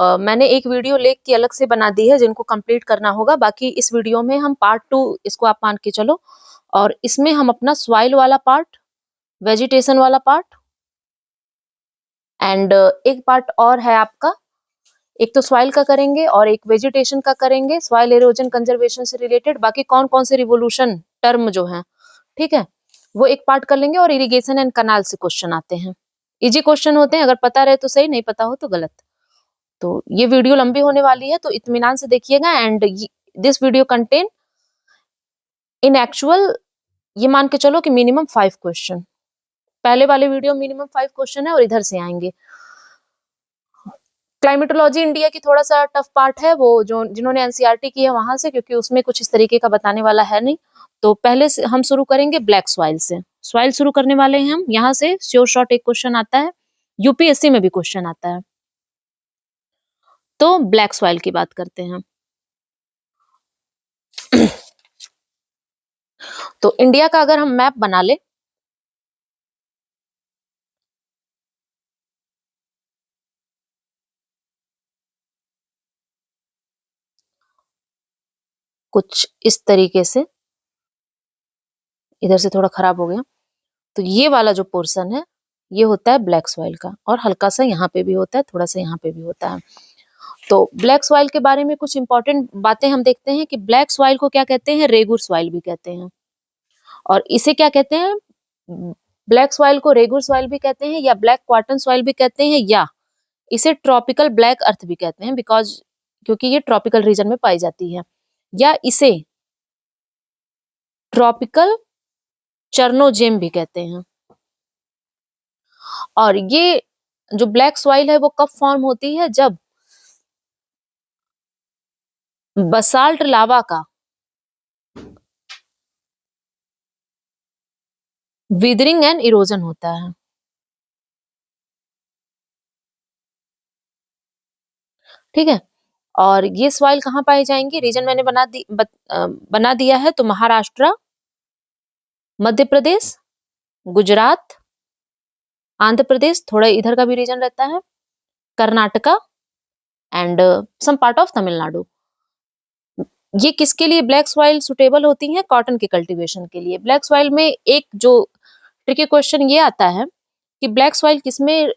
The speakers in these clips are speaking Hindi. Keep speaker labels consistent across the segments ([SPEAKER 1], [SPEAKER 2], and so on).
[SPEAKER 1] मैंने एक वीडियो लेक की अलग से बना दी है जिनको कंप्लीट करना होगा। बाकी इस वीडियो में हम पार्ट 2 इसको आप मान के चलो, और इसमें हम अपना सॉइल वाला पार्ट, वेजिटेशन वाला पार्ट एंड एक पार्ट और है आपका, एक तो सॉइल का करेंगे और एक वेजिटेशन का करेंगे, सॉइल एरोजन कंजर्वेशन से रिलेटेड। बाकी कौन कौन से रिवोल्यूशन टर्म जो है, ठीक है, वो एक पार्ट कर लेंगे। और इरिगेशन एंड कनाल से क्वेश्चन आते हैं, इजी क्वेश्चन होते हैं, अगर पता रहे तो सही, नहीं पता हो तो गलत। तो ये वीडियो लंबी होने वाली है, तो इत्मीनान से देखिएगा। And this video contain in actual, ये मान के चलो कि मिनिमम 5 क्वेश्चन। पहले वाले वीडियो मिनिमम 5 क्वेश्चन है और इधर से आएंगे। क्लाइमेटोलॉजी इंडिया की थोड़ा सा टफ पार्ट है, वो जो जिन्होंने एनसीईआरटी की है वहां से, क्योंकि उसमें कुछ इस तरीके का बताने वाला है नहीं। तो पहले से हम शुरू करेंगे ब्लैक सॉइल से। सॉइल शुरू करने वाले हैं हम, यहाँ से श्योर शॉट एक क्वेश्चन आता है, यूपीएससी में भी क्वेश्चन आता है। तो ब्लैक सॉइल की बात करते हैं। तो इंडिया का अगर हम मैप बना ले, कुछ इस तरीके से, इधर से थोड़ा खराब हो गया, तो ये वाला जो पोर्शन है ये होता है ब्लैक सॉइल का, और हल्का सा यहाँ पे भी होता है, थोड़ा सा यहाँ पे भी होता है। तो ब्लैक सॉइल के बारे में कुछ इंपॉर्टेंट बातें हम देखते हैं कि ब्लैक सॉइल को क्या कहते हैं, रेगुर सॉइल भी कहते हैं। और इसे क्या कहते हैं, ब्लैक सॉइल को रेगुर सॉइल भी कहते हैं, या ब्लैक क्वार्टन सॉइल भी कहते हैं, या इसे ट्रॉपिकल ब्लैक अर्थ भी कहते हैं, बिकॉज क्योंकि ये ट्रॉपिकल रीजन में पाई जाती है, या इसे ट्रॉपिकल चर्नोजेम भी कहते हैं। और ये जो ब्लैक सॉइल है वो कब फॉर्म होती है, जब बसाल्ट लावा का विदरिंग एंड इरोजन होता है। ठीक है, और ये सॉइल कहाँ पाई जाएंगी, रीजन मैंने बना दिया है। तो महाराष्ट्र, मध्य प्रदेश, गुजरात, आंध्र प्रदेश, थोड़ा इधर का भी रीजन रहता है, Karnataka and some part of Tamil Nadu. ये किसके लिए ब्लैक सॉइल सुटेबल होती है, कॉटन के कल्टीवेशन के लिए। ब्लैक सॉइल में एक जो ट्रिकी क्वेश्चन ये आता है कि ब्लैक सॉइल किसमें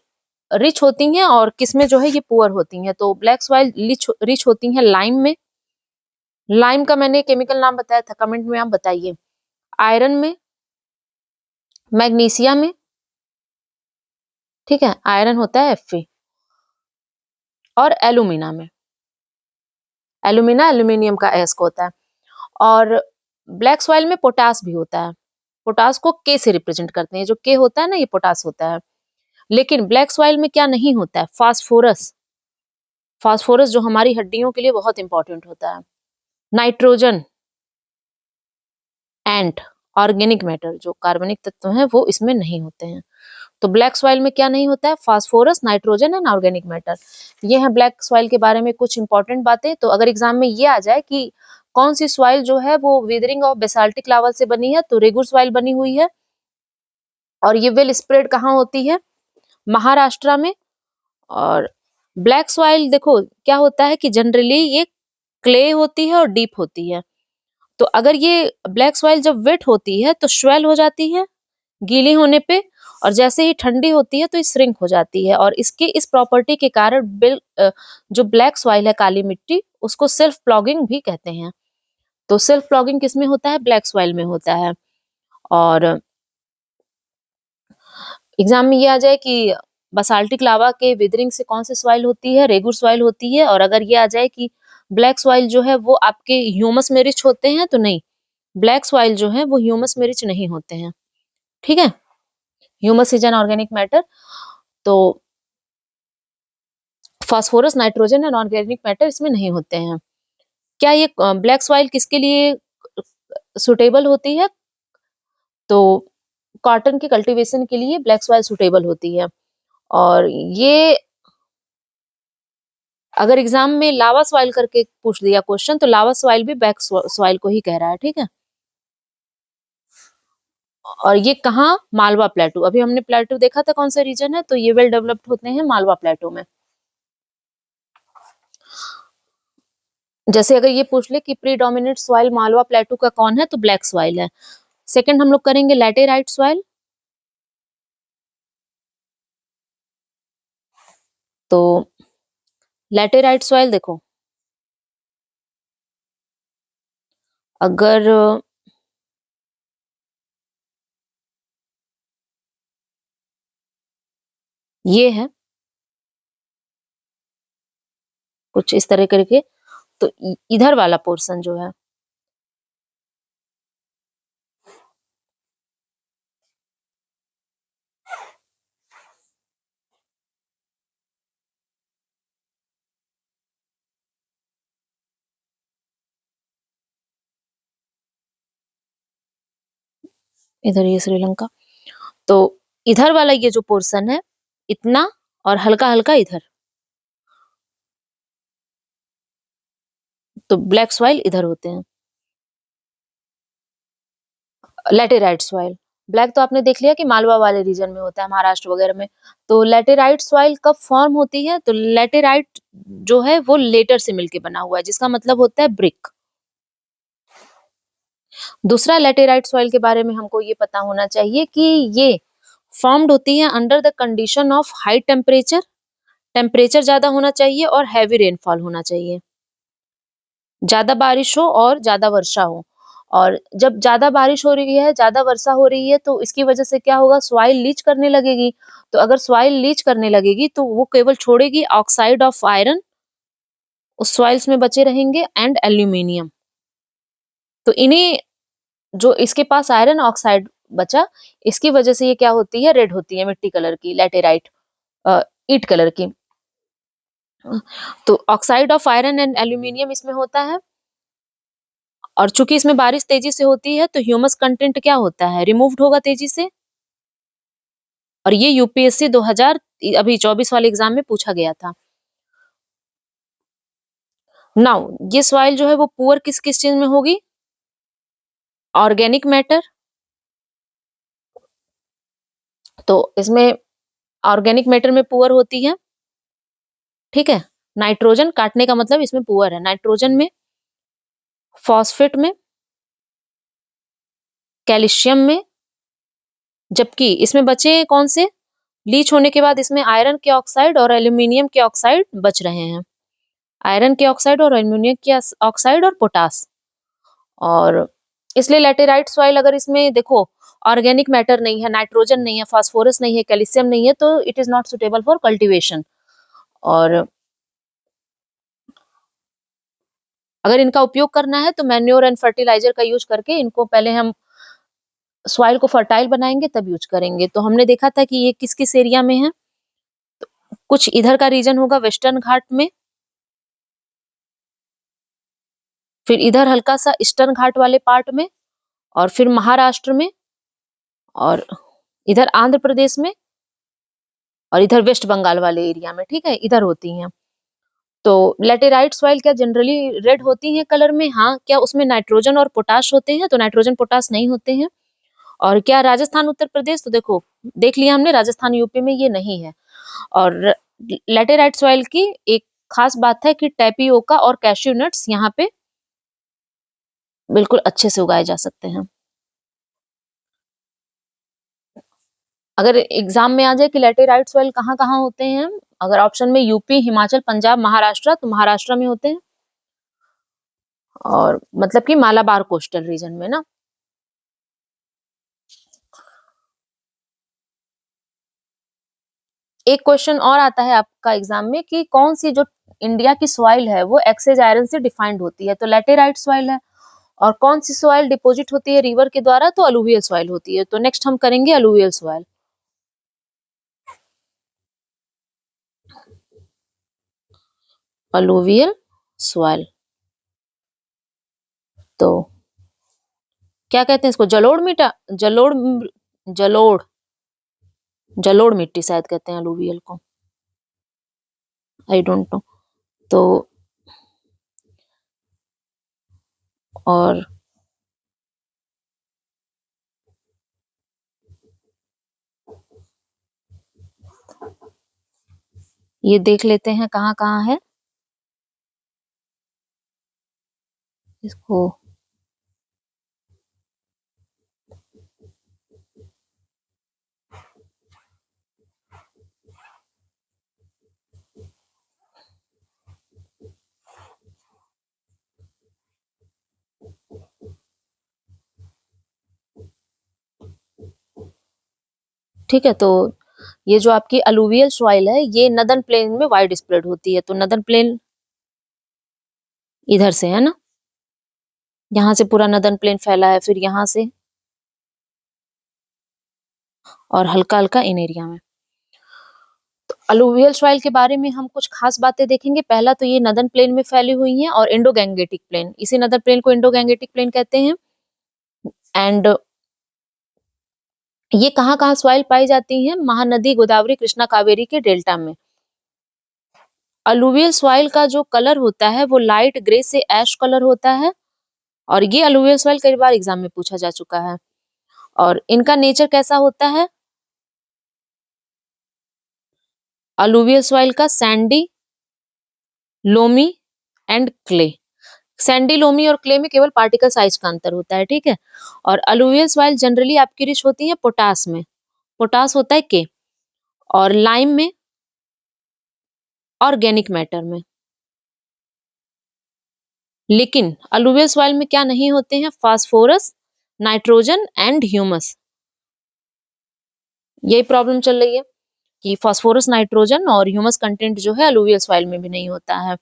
[SPEAKER 1] रिच होती हैं और किसमें जो है ये पुअर होती हैं। तो ब्लैक सॉइल रिच होती हैं लाइम में, लाइम का मैंने केमिकल नाम बताया था, कमेंट में आप बताइए। आयरन में, मैग्नीशिया में, ठीक है, आयरन होता है Fe, और एलुमिना में, एलुमिना एल्यूमिनियम का एस्क होता है। और ब्लैक सॉइल में पोटास भी होता है, पोटास को के से रिप्रेजेंट करते हैं, जो के होता है ना ये पोटास होता है। लेकिन ब्लैक सॉइल में क्या नहीं होता है, फास्फोरस, फास्फोरस जो हमारी हड्डियों के लिए बहुत इंपॉर्टेंट होता है। नाइट्रोजन एंड ऑर्गेनिक मैटर, जो कार्बनिक तत्व हैं वो इसमें नहीं होते हैं। तो ब्लैक सॉइल में क्या नहीं होता है, phosphorus, nitrogen and organic matter. ये है ब्लैक सॉइल के बारे में कुछ इंपॉर्टेंट बातें। तो अगर एग्जाम में ये आ जाए कि कौन सी सॉइल जो है वो विदरिंग और बेसाल्टिक लावा से बनी है, तो रेगुर सॉइल बनी हुई है। और ये वेल स्प्रेड कहाँ होती है, महाराष्ट्र में। और ब्लैक सॉइल देखो क्या होता है कि जनरली ये क्ले होती है और डीप होती है। तो अगर ये ब्लैक सॉइल जब वेट होती है तो स्वेल हो जाती है गीली होने पे, और जैसे ही ठंडी होती है तो ये श्रिंक हो जाती है। और इसके इस प्रॉपर्टी के कारण जो ब्लैक सॉइल है, काली मिट्टी, उसको सेल्फ प्लॉगिंग भी कहते हैं। तो सेल्फ प्लॉगिंग किसमें होता है, ब्लैक सॉइल में होता है। और एग्जाम में ये आ जाए कि बसाल्टिक लावा के विदरिंग से कौन सी सॉइल होती है, रेगुर सॉइल होती है। और अगर ये आ जाए कि ब्लैक सॉइल जो है वो आपके ह्यूमस में रिच होते हैं, तो नहीं, ब्लैक सॉइल जो है वो ह्यूमस में रिच नहीं होते हैं। ठीक है, humus is an organic matter. तो phosphorus, nitrogen and organic matter इसमें नहीं होते हैं। क्या ये ब्लैक सॉइल किसके लिए सुटेबल होती है, तो कॉटन के कल्टीवेशन के लिए ब्लैक सॉइल सुटेबल होती है। और ये अगर एग्जाम में लावा सॉइल करके पूछ दिया क्वेश्चन, तो लावा सॉइल भी ब्लैक सॉइल को ही कह रहा है। ठीक है, और ये कहाँ, मालवा प्लेटू। अभी हमने प्लेटू देखा था कौन सा रीजन है, तो ये वेल डेवलप्ड होते हैं मालवा प्लेटू में। जैसे अगर ये पूछ ले कि प्रीडोमिनेंट सॉइल मालवा प्लेटू का कौन है, तो ब्लैक सॉइल है। सेकंड हम लोग करेंगे लैटेराइट सॉइल। तो लैटेराइट सॉइल देखो, अगर ये है कुछ इस तरह करके, तो इधर वाला पोर्शन जो है, इधर ये श्रीलंका, तो इधर वाला ये जो पोर्शन है इतना, और हल्का हल्का इधर, तो ब्लैक सॉइल इधर होते हैं। लैटेराइट सॉइल, ब्लैक तो आपने देख लिया कि मालवा वाले रीजन में होता है, महाराष्ट्र वगैरह में। तो लैटेराइट सॉइल कब फॉर्म होती है, तो लैटेराइट जो है वो लेटर से मिलके बना हुआ है, जिसका मतलब होता है ब्रिक। दूसरा, लैटेराइट सॉइल के बारे में हमको ये पता होना चाहिए कि ये फॉर्म्ड होती है under the condition of high temperature, temperature ज्यादा होना चाहिए और हैवी रेनफॉल होना चाहिए, ज्यादा बारिश हो और ज्यादा वर्षा हो। और जब ज्यादा बारिश हो रही है, ज्यादा वर्षा हो रही है, तो इसकी वजह से क्या होगा, सॉइल लीच करने लगेगी। तो अगर सॉइल लीच करने लगेगी तो वो केवल छोड़ेगी ऑक्साइड ऑफ आयरन, उस सॉइल्स में बचे रहेंगे, एंड एल्यूमिनियम। तो इन्हीं, जो इसके पास आयरन ऑक्साइड बचा, इसकी वजह से ये क्या होती है, रेड होती है, मिट्टी कलर की, लैटेराइट, ईट कलर की। तो oxide of iron and aluminium इसमें होता है, और चूंकि इसमें बारिश तेजी से होती है तो ह्यूमस कंटेंट क्या होता है, रिमूव्ड होगा तेजी से। और ये यूपीएससी 2000 अभी 24 वाले एग्जाम में पूछा गया था। नाउ ये सॉइल जो है वो पुअर किस किस चीज में होगी, ऑर्गेनिक मैटर। तो इसमें ऑर्गेनिक मैटर में पुअर होती है, ठीक है। नाइट्रोजन काटने का मतलब इसमें पुअर है, नाइट्रोजन में, फॉस्फेट में, कैल्शियम में। जबकि इसमें बचे कौन से, लीच होने के बाद इसमें आयरन के ऑक्साइड और एल्यूमिनियम के ऑक्साइड बच रहे हैं, आयरन के ऑक्साइड और एल्यूमिनियम के ऑक्साइड और पोटास। और इसलिए लैटेराइट सॉइल, अगर इसमें देखो ऑर्गेनिक मैटर नहीं है, नाइट्रोजन नहीं है, फास्फोरस नहीं है, कैल्शियम नहीं है, तो it is not suitable for cultivation. और अगर इनका उपयोग करना है तो मैन्योर एंड फर्टिलाइजर का यूज करके इनको पहले हम सॉइल को फर्टाइल बनाएंगे, तब यूज करेंगे। तो हमने देखा था कि ये किस किस एरिया में है, कुछ इधर का रीजन होगा वेस्टर्न घाट में, फिर इधर हल्का सा ईस्टर्न घाट वाले पार्ट में, और फिर महाराष्ट्र में, और इधर आंध्र प्रदेश में, और इधर वेस्ट बंगाल वाले एरिया में, ठीक है, इधर होती हैं। तो लैटेराइट सॉइल क्या जनरली रेड होती हैं कलर में, हाँ। क्या उसमें नाइट्रोजन और पोटाश होते हैं, तो नाइट्रोजन पोटाश नहीं होते हैं। और क्या राजस्थान उत्तर प्रदेश, तो देखो देख लिया हमने, राजस्थान यूपी में ये नहीं है। और लैटेराइट सॉइल की एक खास बात है कि टैपियोका और कैश्यू नट्स यहाँ पे बिल्कुल अच्छे से उगाए जा सकते हैं। अगर एग्जाम में आ जाए कि लैटेराइट सॉइल कहाँ कहाँ होते हैं, अगर ऑप्शन में यूपी, हिमाचल, पंजाब, महाराष्ट्र, तो महाराष्ट्र में होते हैं, और मतलब कि मालाबार कोस्टल रीजन में ना। एक क्वेश्चन और आता है आपका एग्जाम में कि कौन सी जो इंडिया की सॉइल है वो एक्सेज आयरन से डिफाइंड होती है, तो लैटेराइट सॉइल है। और कौन सी सॉइल डिपॉजिट होती है रिवर के द्वारा, तो अलुवियल सॉइल होती है। तो नेक्स्ट हम करेंगे अलुवियल सॉइल। अलुवियल सॉइल, तो क्या कहते हैं इसको, जलोढ़ मिट्टा, जलोढ़, जलोढ़, जलोढ़ मिट्टी शायद कहते हैं अलुवियल को, आई डोंट नो। तो और ये देख लेते हैं कहाँ कहाँ है। इसको ठीक है। तो ये जो आपकी अलुवियल सॉइल है ये नदर्न प्लेन में वाइड स्प्रेड होती है। तो नदर्न प्लेन इधर से है ना, यहाँ से पूरा नदर्न प्लेन फैला है, फिर यहाँ से और हल्का हल्का इन एरिया में। तो अलुवियल सॉइल के बारे में हम कुछ खास बातें देखेंगे। पहला तो ये नदर्न प्लेन में फैली हुई हैं और इंडो गैंगेटिक प्लेन, इसी नदर्न प्लेन को इंडो गैंगेटिक प्लेन कहते हैं। एंड ये कहाँ कहाँ सॉइल पाई जाती हैं? महानदी, गोदावरी, कृष्णा, कावेरी के डेल्टा में। अलुवियल सॉइल का जो कलर होता है वो लाइट ग्रे से ऐश कलर होता है, और ये अलुवियल सॉइल कई बार एग्जाम में पूछा जा चुका है। और इनका नेचर कैसा होता है? अलुवियल सॉइल का Sandy, loamy and clay. Sandy, loamy और क्ले में केवल पार्टिकल साइज का अंतर होता है, ठीक है। और अलुवियल सॉइल जनरली आपकी रिच होती है पोटास में, पोटास होता है के, और लाइम में, ऑर्गेनिक मैटर में। लेकिन अलुवियल सॉइल में क्या नहीं होते हैं? Phosphorus, nitrogen and humus. यही प्रॉब्लम चल रही है कि फास्फोरस, नाइट्रोजन और ह्यूमस कंटेंट जो है अलुवियल सॉइल में भी नहीं होता है।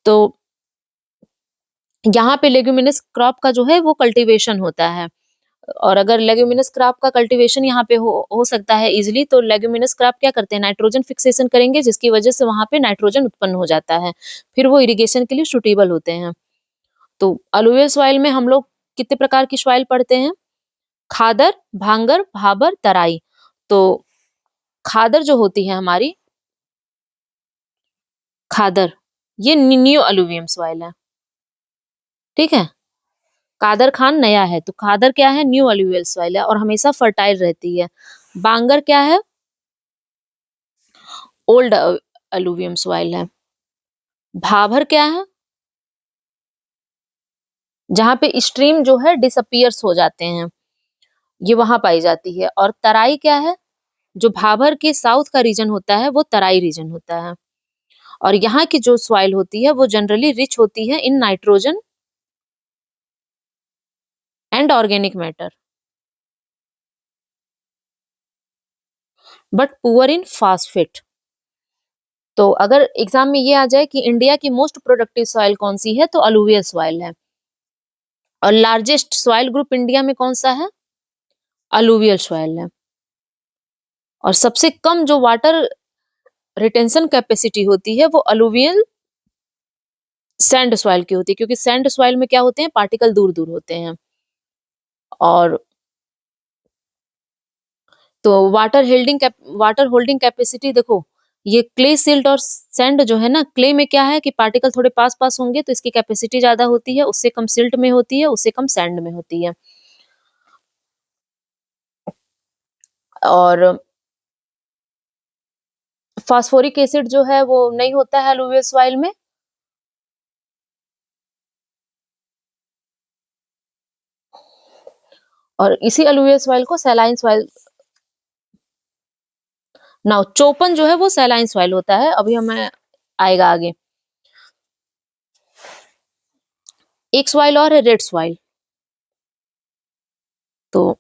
[SPEAKER 1] तो यहाँ पे लेग्यूमिनस क्रॉप का जो है वो कल्टीवेशन होता है, और अगर लेग्यूमिनस क्रॉप का कल्टीवेशन यहाँ पे हो सकता है इजिली, तो लेग्यूमिनस क्रॉप क्या करते हैं? नाइट्रोजन फिक्सेशन करेंगे, जिसकी वजह से वहां पे नाइट्रोजन उत्पन्न हो जाता है, फिर वो इरिगेशन के लिए सुटेबल होते हैं। तो अलुवियल सॉइल में हम लोग कितने प्रकार की सॉइल पढ़ते हैं? खादर, भांगर, भाबर, तराई। तो खादर जो होती है हमारी, खादर, ये न्यू अलुवियम सॉइल है, ठीक है। कादर खान नया है, तो खादर क्या है? न्यू अलुवियल सॉइल है और हमेशा फर्टाइल रहती है। बांगर क्या है? ओल्ड अलुवियम सॉइल है। भाभर क्या है? जहाँ पे स्ट्रीम जो है डिसअपियर्स हो जाते हैं, ये वहां पाई जाती है। और तराई क्या है? जो भाभर के साउथ का रीजन होता है वो तराई रीजन होता है। और यहाँ की जो सॉइल होती है वो जनरली रिच होती है in nitrogen and organic matter, but poor in phosphate. तो अगर एग्जाम में ये आ जाए कि इंडिया की मोस्ट प्रोडक्टिव सॉइल कौन सी है, तो अलुवियल सॉइल है। और लार्जेस्ट सॉइल ग्रुप इंडिया में कौन सा है? अलुवियल सॉइल है। और सबसे कम जो वाटर रिटेंशन कैपेसिटी होती है वो अलुवियल सैंड सॉइल की होती है, क्योंकि सैंड सॉइल में क्या होते हैं? पार्टिकल दूर दूर होते हैं। और तो वाटर होल्डिंग कैपेसिटी देखो, ये क्ले, सिल्ट और सैंड जो है ना, क्ले में क्या है कि पार्टिकल थोड़े पास पास होंगे तो इसकी कैपेसिटी ज्यादा होती है, उससे कम सिल्ट में होती है, उससे कम सैंड में होती है। और फास्फोरिक एसिड जो है वो नहीं होता है अलुवियल सॉइल में। और इसी अलुवियल सॉइल को सैलाइन सॉइल, नाउ चोपन जो है वो सैलाइन सॉइल होता है, अभी हमें आएगा आगे। एक सॉइल और है रेड सॉइल। तो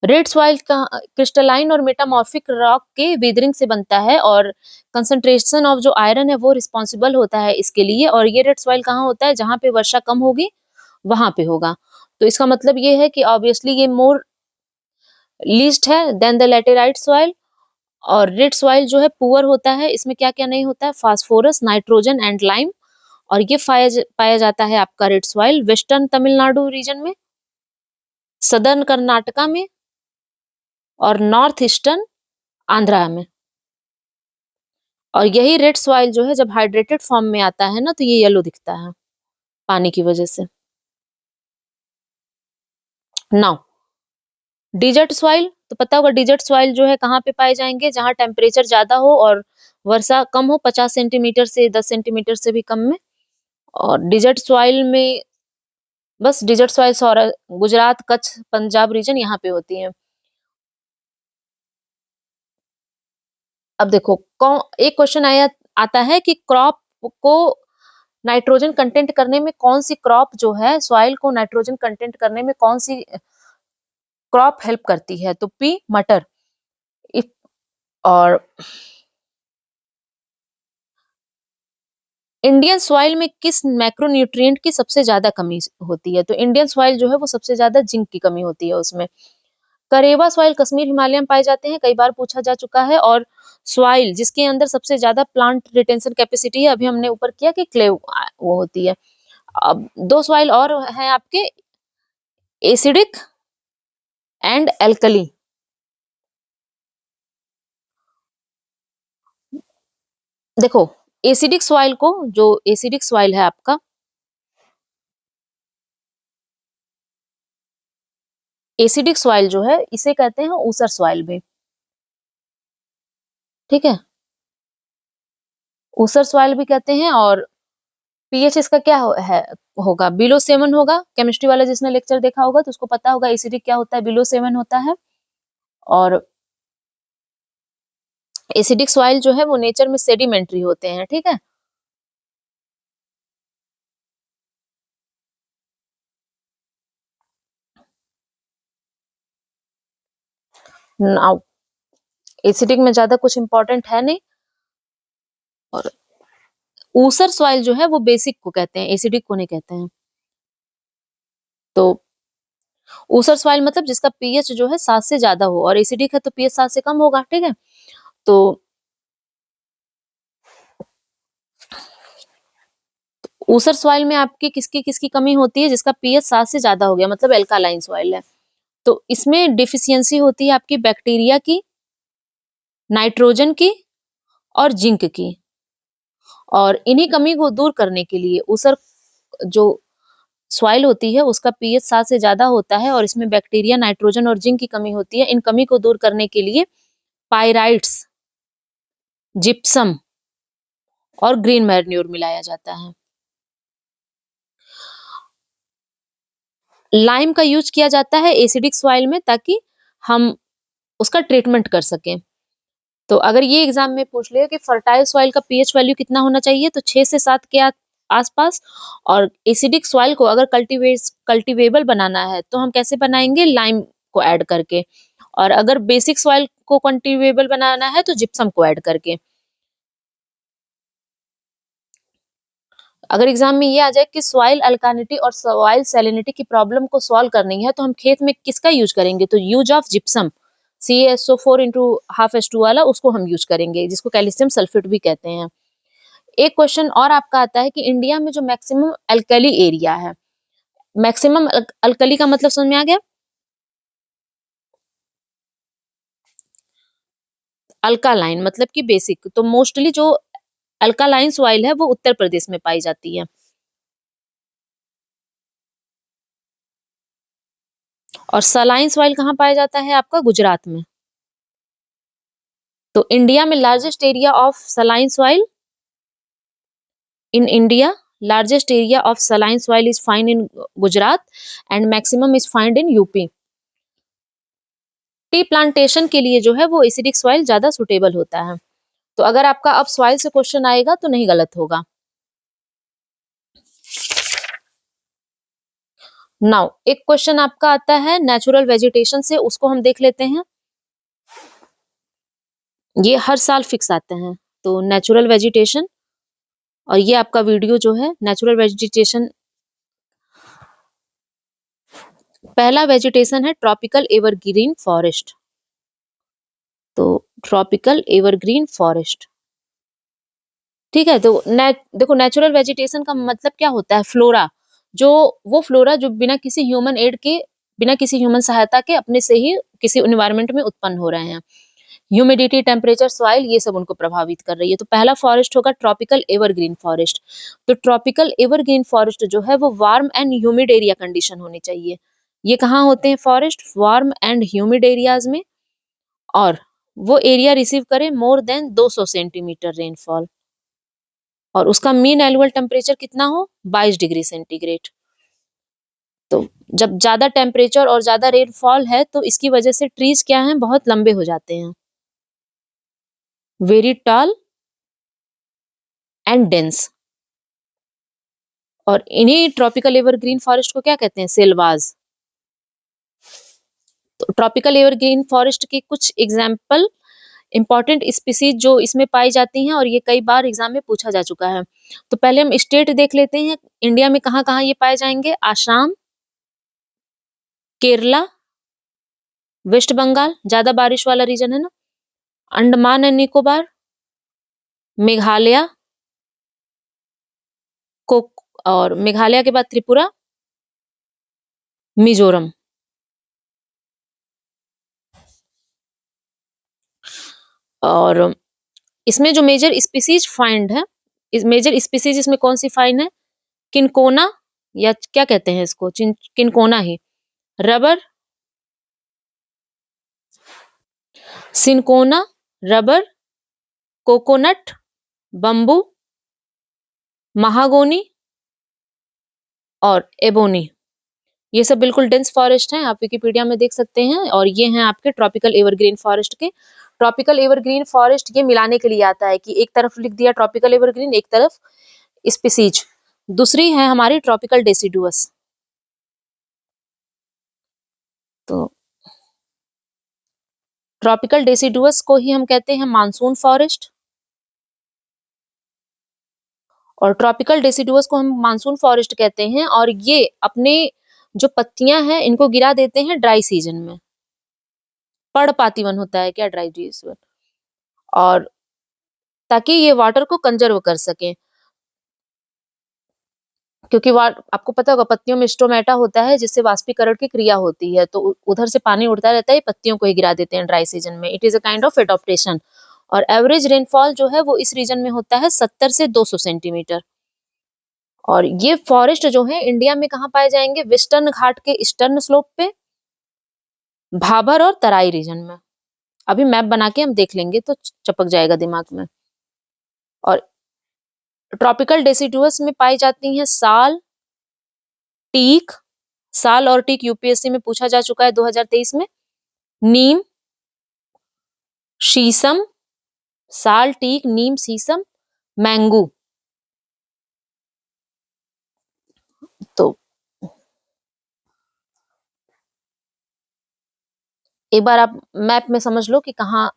[SPEAKER 1] रेड सॉइल का क्रिस्टलाइन और मेटामॉर्फिक रॉक के विदरिंग से बनता है, और कंसंट्रेशन ऑफ जो आयरन है वो रिस्पॉन्सिबल होता है इसके लिए। और ये रेड सॉइल कहाँ होता है? जहां पे वर्षा कम होगी वहां पे होगा। तो इसका मतलब ये है कि ऑब्वियसली ये मोर लीस्ट है देन द लैटेराइट सॉइल। और रेड सॉइल जो है पुअर होता है, इसमें क्या क्या नहीं होता है? Phosphorus, nitrogen and lime. और ये पाया जाता है आपका red soil western Tamil Nadu region में, सदर्न कर्नाटका में, और नॉर्थ ईस्टर्न आंध्रा में। और यही रेड सॉइल जो है जब हाइड्रेटेड फॉर्म में आता है ना, तो ये येलो दिखता है पानी की वजह से। नाउ डिजर्ट सॉइल, तो पता होगा डिजर्ट सॉइल जो है कहाँ पे पाए जाएंगे? जहाँ टेम्परेचर ज्यादा हो और वर्षा कम हो, 50 सेंटीमीटर से 10 सेंटीमीटर से भी कम में। और डिजर्ट सॉइल में बस desert soil Gujarat, Kutch, Punjab region यहाँ पे होती है। अब देखो कौन एक क्वेश्चन आया आता है कि क्रॉप को नाइट्रोजन कंटेंट करने में कौन सी क्रॉप जो है सॉइल को नाइट्रोजन कंटेंट करने में कौन सी क्रॉप हेल्प करती है, तो पी मटर। इफ और इंडियन सॉइल में किस मैक्रोन्यूट्रिएंट की सबसे ज्यादा कमी होती है, तो इंडियन सॉइल जो है वो सबसे ज्यादा जिंक की कमी होती है उसमें। करेवा सॉइल कश्मीर हिमालय में पाए जाते हैं, कई बार पूछा जा चुका है। और सॉइल जिसके अंदर सबसे ज्यादा प्लांट रिटेंशन कैपेसिटी है, अभी हमने ऊपर किया कि क्ले वो होती है। अब दो सॉइल और हैं आपके, एसिडिक एंड एल्कली। देखो एसिडिक सॉइल को, जो एसिडिक सॉइल है आपका, एसिडिक सॉइल जो है इसे कहते हैं ऊसर सॉइल भी। ठीक है, ऊसर सॉइल भी कहते हैं। और पीएच इसका क्या होगा, बिलो 7 होगा। केमिस्ट्री वाला जिसने लेक्चर देखा होगा तो उसको पता होगा एसिडिक क्या होता है, बिलो 7 होता है। और एसिडिक सॉइल जो है वो नेचर में सेडिमेंट्री होते हैं। ठीक है, नाउ एसिडिक में ज्यादा कुछ इंपॉर्टेंट है नहीं। और ऊसर सॉइल जो है वो बेसिक को कहते हैं, एसिडिक को नहीं कहते हैं। तो ऊसर सॉइल मतलब जिसका पीएच जो है 7 से ज्यादा हो, और एसिडिक है तो पीएच 7 से कम होगा। ठीक है, तो ऊसर सॉइल में आपकी किसकी किसकी कमी होती है, जिसका पीएच 7 से ज्यादा हो गया, मतलब एल्कालाइन सॉइल है। तो इसमें डिफिशियंसी होती है आपकी बैक्टीरिया की, नाइट्रोजन की और जिंक की। और इन्हीं कमी को दूर करने के लिए ऊसर जो सॉइल होती है उसका पीएच 7 से ज्यादा होता है, और इसमें बैक्टीरिया, नाइट्रोजन और जिंक की कमी होती है। इन कमी को दूर करने के लिए पायराइट्स, जिप्सम और ग्रीन मैन्योर मिलाया जाता है। लाइम का यूज किया जाता है एसिडिक सॉइल में, ताकि हम उसका ट्रीटमेंट कर सकें। तो अगर ये एग्जाम में पूछ ले कि फर्टाइल सॉइल का पीएच वैल्यू कितना होना चाहिए, तो 6 से 7 के आसपास। और एसिडिक सॉइल को अगर कल्टीवेबल बनाना है तो हम कैसे बनाएंगे, लाइम को ऐड करके। और अगर बेसिक सॉइल को कल्टीवेबल बनाना है तो जिप्सम को ऐड करके। अगर एग्जाम में ये आ जाए कि सॉइल अल्कानिटी और सॉइल सैलिनिटी की प्रॉब्लम को सॉल्व करनी है, तो हम खेत में किसका यूज करेंगे, तो यूज ऑफ जिप्सम, CaSO4 × 2 वाला, उसको हम यूज करेंगे, जिसको कैल्शियम सल्फेट भी कहते हैं। एक क्वेश्चन और आपका आता है कि इंडिया में जो मैक्सिमम अल्कली एरिया है, मैक्सिमम अल्कली का मतलब समझ में आ गया। अल्कालाइन मतलब कि बेसिक, तो मोस्टली जो अल्कालाइन सॉइल है वो उत्तर प्रदेश में पाई जाती है। और सलाइन सॉइल कहाँ पाया जाता है आपका, गुजरात में। तो इंडिया में largest area of saline soil, in India largest area of saline soil is found in Gujarat and maximum is found in UP. Tea plantation के लिए जो है वो एसिडिक सॉइल ज्यादा सुटेबल होता है। तो अगर आपका अब सॉइल से क्वेश्चन आएगा तो नहीं गलत होगा। नाउ एक क्वेश्चन आपका आता है नेचुरल वेजिटेशन से, उसको हम देख लेते हैं। ये हर साल फिक्स आते हैं। तो नेचुरल वेजिटेशन, और ये आपका वीडियो जो है नेचुरल वेजिटेशन। पहला वेजिटेशन है ट्रॉपिकल एवरग्रीन फॉरेस्ट। तो ट्रॉपिकल एवरग्रीन फॉरेस्ट, ठीक है। तो देखो नेचुरल वेजिटेशन का मतलब क्या होता है, फ्लोरा, जो वो फ्लोरा जो बिना किसी ह्यूमन एड के, बिना किसी ह्यूमन सहायता के अपने से ही किसी एनवायरनमेंट में उत्पन्न हो रहे हैं। ह्यूमिडिटी, टेम्परेचर, सॉइल, ये सब उनको प्रभावित कर रही है। तो पहला फॉरेस्ट होगा ट्रॉपिकल एवरग्रीन फॉरेस्ट। तो ट्रॉपिकल एवरग्रीन फॉरेस्ट जो है वो warm and humid area condition होनी चाहिए। ये कहाँ होते हैं forest, warm and humid areas में। और वो एरिया रिसीव करे मोर देन 200 सेंटीमीटर रेनफॉल। और उसका मीन एनुअल टेम्परेचर कितना हो, 22 डिग्री सेंटीग्रेड। तो जब ज्यादा टेम्परेचर और ज्यादा रेनफॉल है तो इसकी वजह से ट्रीज क्या हैं, बहुत लंबे हो जाते हैं, वेरी टॉल एंड डेंस। और इन्हीं ट्रॉपिकल एवरग्रीन फॉरेस्ट को क्या कहते हैं, सेल्वास। तो ट्रॉपिकल एवरग्रीन फॉरेस्ट की कुछ एग्जाम्पल इंपॉर्टेंट स्पीसीज जो इसमें पाई जाती हैं, और ये कई बार एग्जाम में पूछा जा चुका है। तो पहले हम स्टेट देख लेते हैं, इंडिया में कहाँ कहाँ ये पाए जाएंगे। आसाम, केरला, वेस्ट बंगाल, ज्यादा बारिश वाला रीजन है ना, अंडमान एंड निकोबार, मेघालय को, और मेघालय के बाद त्रिपुरा, मिजोरम। और इसमें जो मेजर स्पीसीज फाइंड है, इस मेजर स्पीसीज इसमें कौन सी फाइंड है, किनकोना, या क्या कहते हैं इसको, किनकोना ही, rubber, cinchona, rubber, coconut, bamboo, mahogany और एबोनी। ये सब बिल्कुल डेंस फॉरेस्ट हैं, आप विकिपीडिया में देख सकते हैं। और ये हैं आपके ट्रॉपिकल एवरग्रीन फॉरेस्ट के। ट्रॉपिकल एवरग्रीन फॉरेस्ट ये मिलाने के लिए आता है कि एक तरफ लिख दिया ट्रॉपिकल एवरग्रीन, एक तरफ स्पीसीज। दूसरी है हमारी ट्रॉपिकल डेसिडुअस। तो ट्रॉपिकल डेसिडुअस को ही हम कहते हैं मानसून फॉरेस्ट, और ट्रॉपिकल डेसिडुअस को हम मानसून फॉरेस्ट कहते हैं। और ये अपने जो पत्तियां हैं इनको गिरा देते हैं ड्राई सीजन में, पर्णपाती वन होता है क्या, ड्राई सीजन, और ताकि ये वाटर को कंजर्व कर सके। क्योंकि आपको पता होगा पत्तियों में स्टोमेटा होता है जिससे वाष्पीकरण की क्रिया होती है, तो उधर से पानी उड़ता रहता है, पत्तियों को ही गिरा देते हैं ड्राई सीजन में। It is a kind of adaptation. और एवरेज रेनफॉल जो है वो इस रीजन में होता है 70 से 200 सेंटीमीटर। और ये फॉरेस्ट जो है इंडिया में कहाँ पाए जाएंगे, वेस्टर्न घाट के ईस्टर्न स्लोप पे, भाबर और तराई रीजन में। अभी मैप बना के हम देख लेंगे तो चपक जाएगा दिमाग में। और ट्रॉपिकल डेसिडुअस में पाई जाती हैं साल, टीक, साल और टीक यूपीएससी में पूछा जा चुका है 2023 में, नीम, शीशम, साल, टीक, नीम, शीशम, मैंगू। तो एक बार आप मैप में समझ लो कि कहाँ,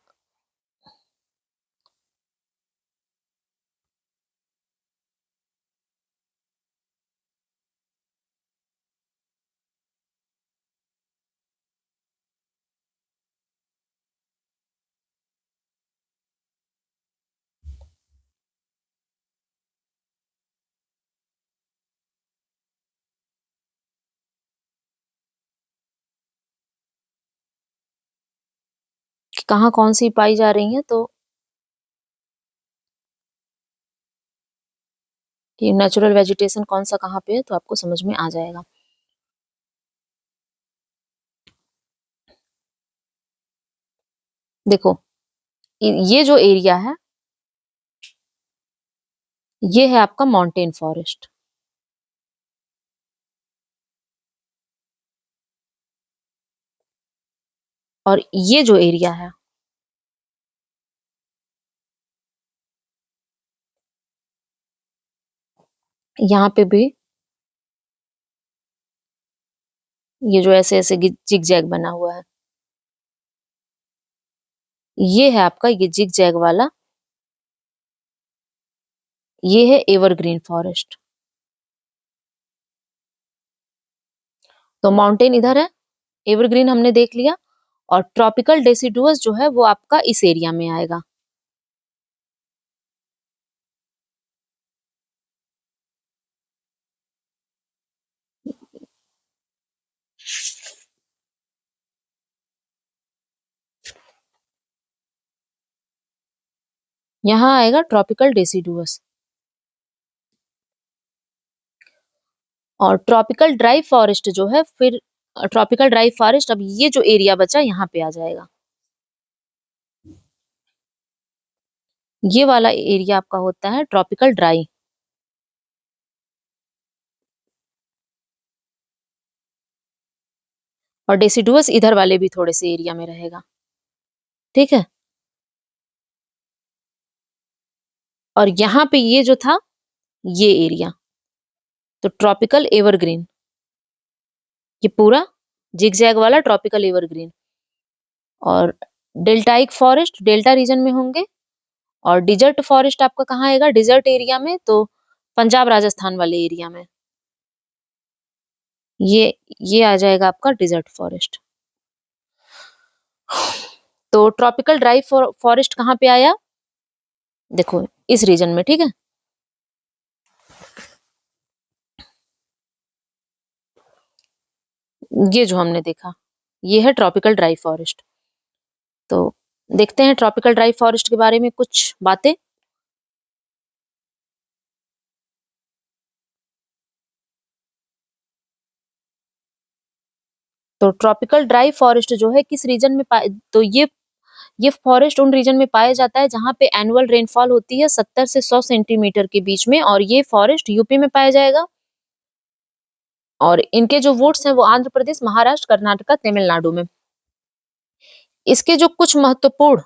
[SPEAKER 1] कहाँ कौन सी पाई जा रही है। तो ये नेचुरल वेजिटेशन कौन सा कहाँ पे है तो आपको समझ में आ जाएगा। देखो ये जो एरिया है ये है आपका माउंटेन फॉरेस्ट, और ये जो एरिया है यहाँ पे भी ये जो ऐसे ऐसे जिग जैग बना हुआ है, ये है आपका ये जिग जैग वाला, ये है एवरग्रीन फॉरेस्ट। तो माउंटेन इधर है, एवरग्रीन हमने देख लिया, और ट्रॉपिकल डेसिडुअस जो है वो आपका इस एरिया में आएगा। यहाँ आएगा ट्रॉपिकल डेसिडुअस। और ट्रॉपिकल ड्राई फॉरेस्ट जो है फिर, ट्रॉपिकल ड्राई फॉरेस्ट, अब ये जो एरिया बचा यहाँ पे आ जाएगा। ये वाला एरिया आपका होता है ट्रॉपिकल ड्राई। और डेसिडुअस इधर वाले भी थोड़े से एरिया में रहेगा, ठीक है। और यहाँ पे ये जो था, ये एरिया, तो ट्रॉपिकल एवरग्रीन, ये पूरा जिगजैग वाला ट्रॉपिकल एवरग्रीन। और डेल्टाइक फॉरेस्ट डेल्टा रीजन में होंगे। और डिजर्ट फॉरेस्ट आपका कहाँ आएगा, डिजर्ट एरिया में, तो पंजाब राजस्थान वाले एरिया में। ये ये आ जाएगा आपका डिजर्ट फॉरेस्ट। तो ट्रॉपिकल ड्राई फॉरेस्ट कहाँ पे आया, देखो इस रीजन में, ठीक है। ये जो हमने देखा, ये है ट्रॉपिकल ड्राई फॉरेस्ट। तो देखते हैं ट्रॉपिकल ड्राई फॉरेस्ट के बारे में कुछ बातें। तो ट्रॉपिकल ड्राई फॉरेस्ट जो है किस रीजन में पाए, तो ये फॉरेस्ट उन रीजन में पाया जाता है जहां पे एनुअल रेनफॉल होती है 70 से 100 सेंटीमीटर के बीच में, और ये फॉरेस्ट यूपी में पाया जाएगा। और इनके जो वुड्स हैं वो आंध्र प्रदेश, महाराष्ट्र, कर्नाटक, तमिलनाडु में। इसके जो कुछ महत्वपूर्ण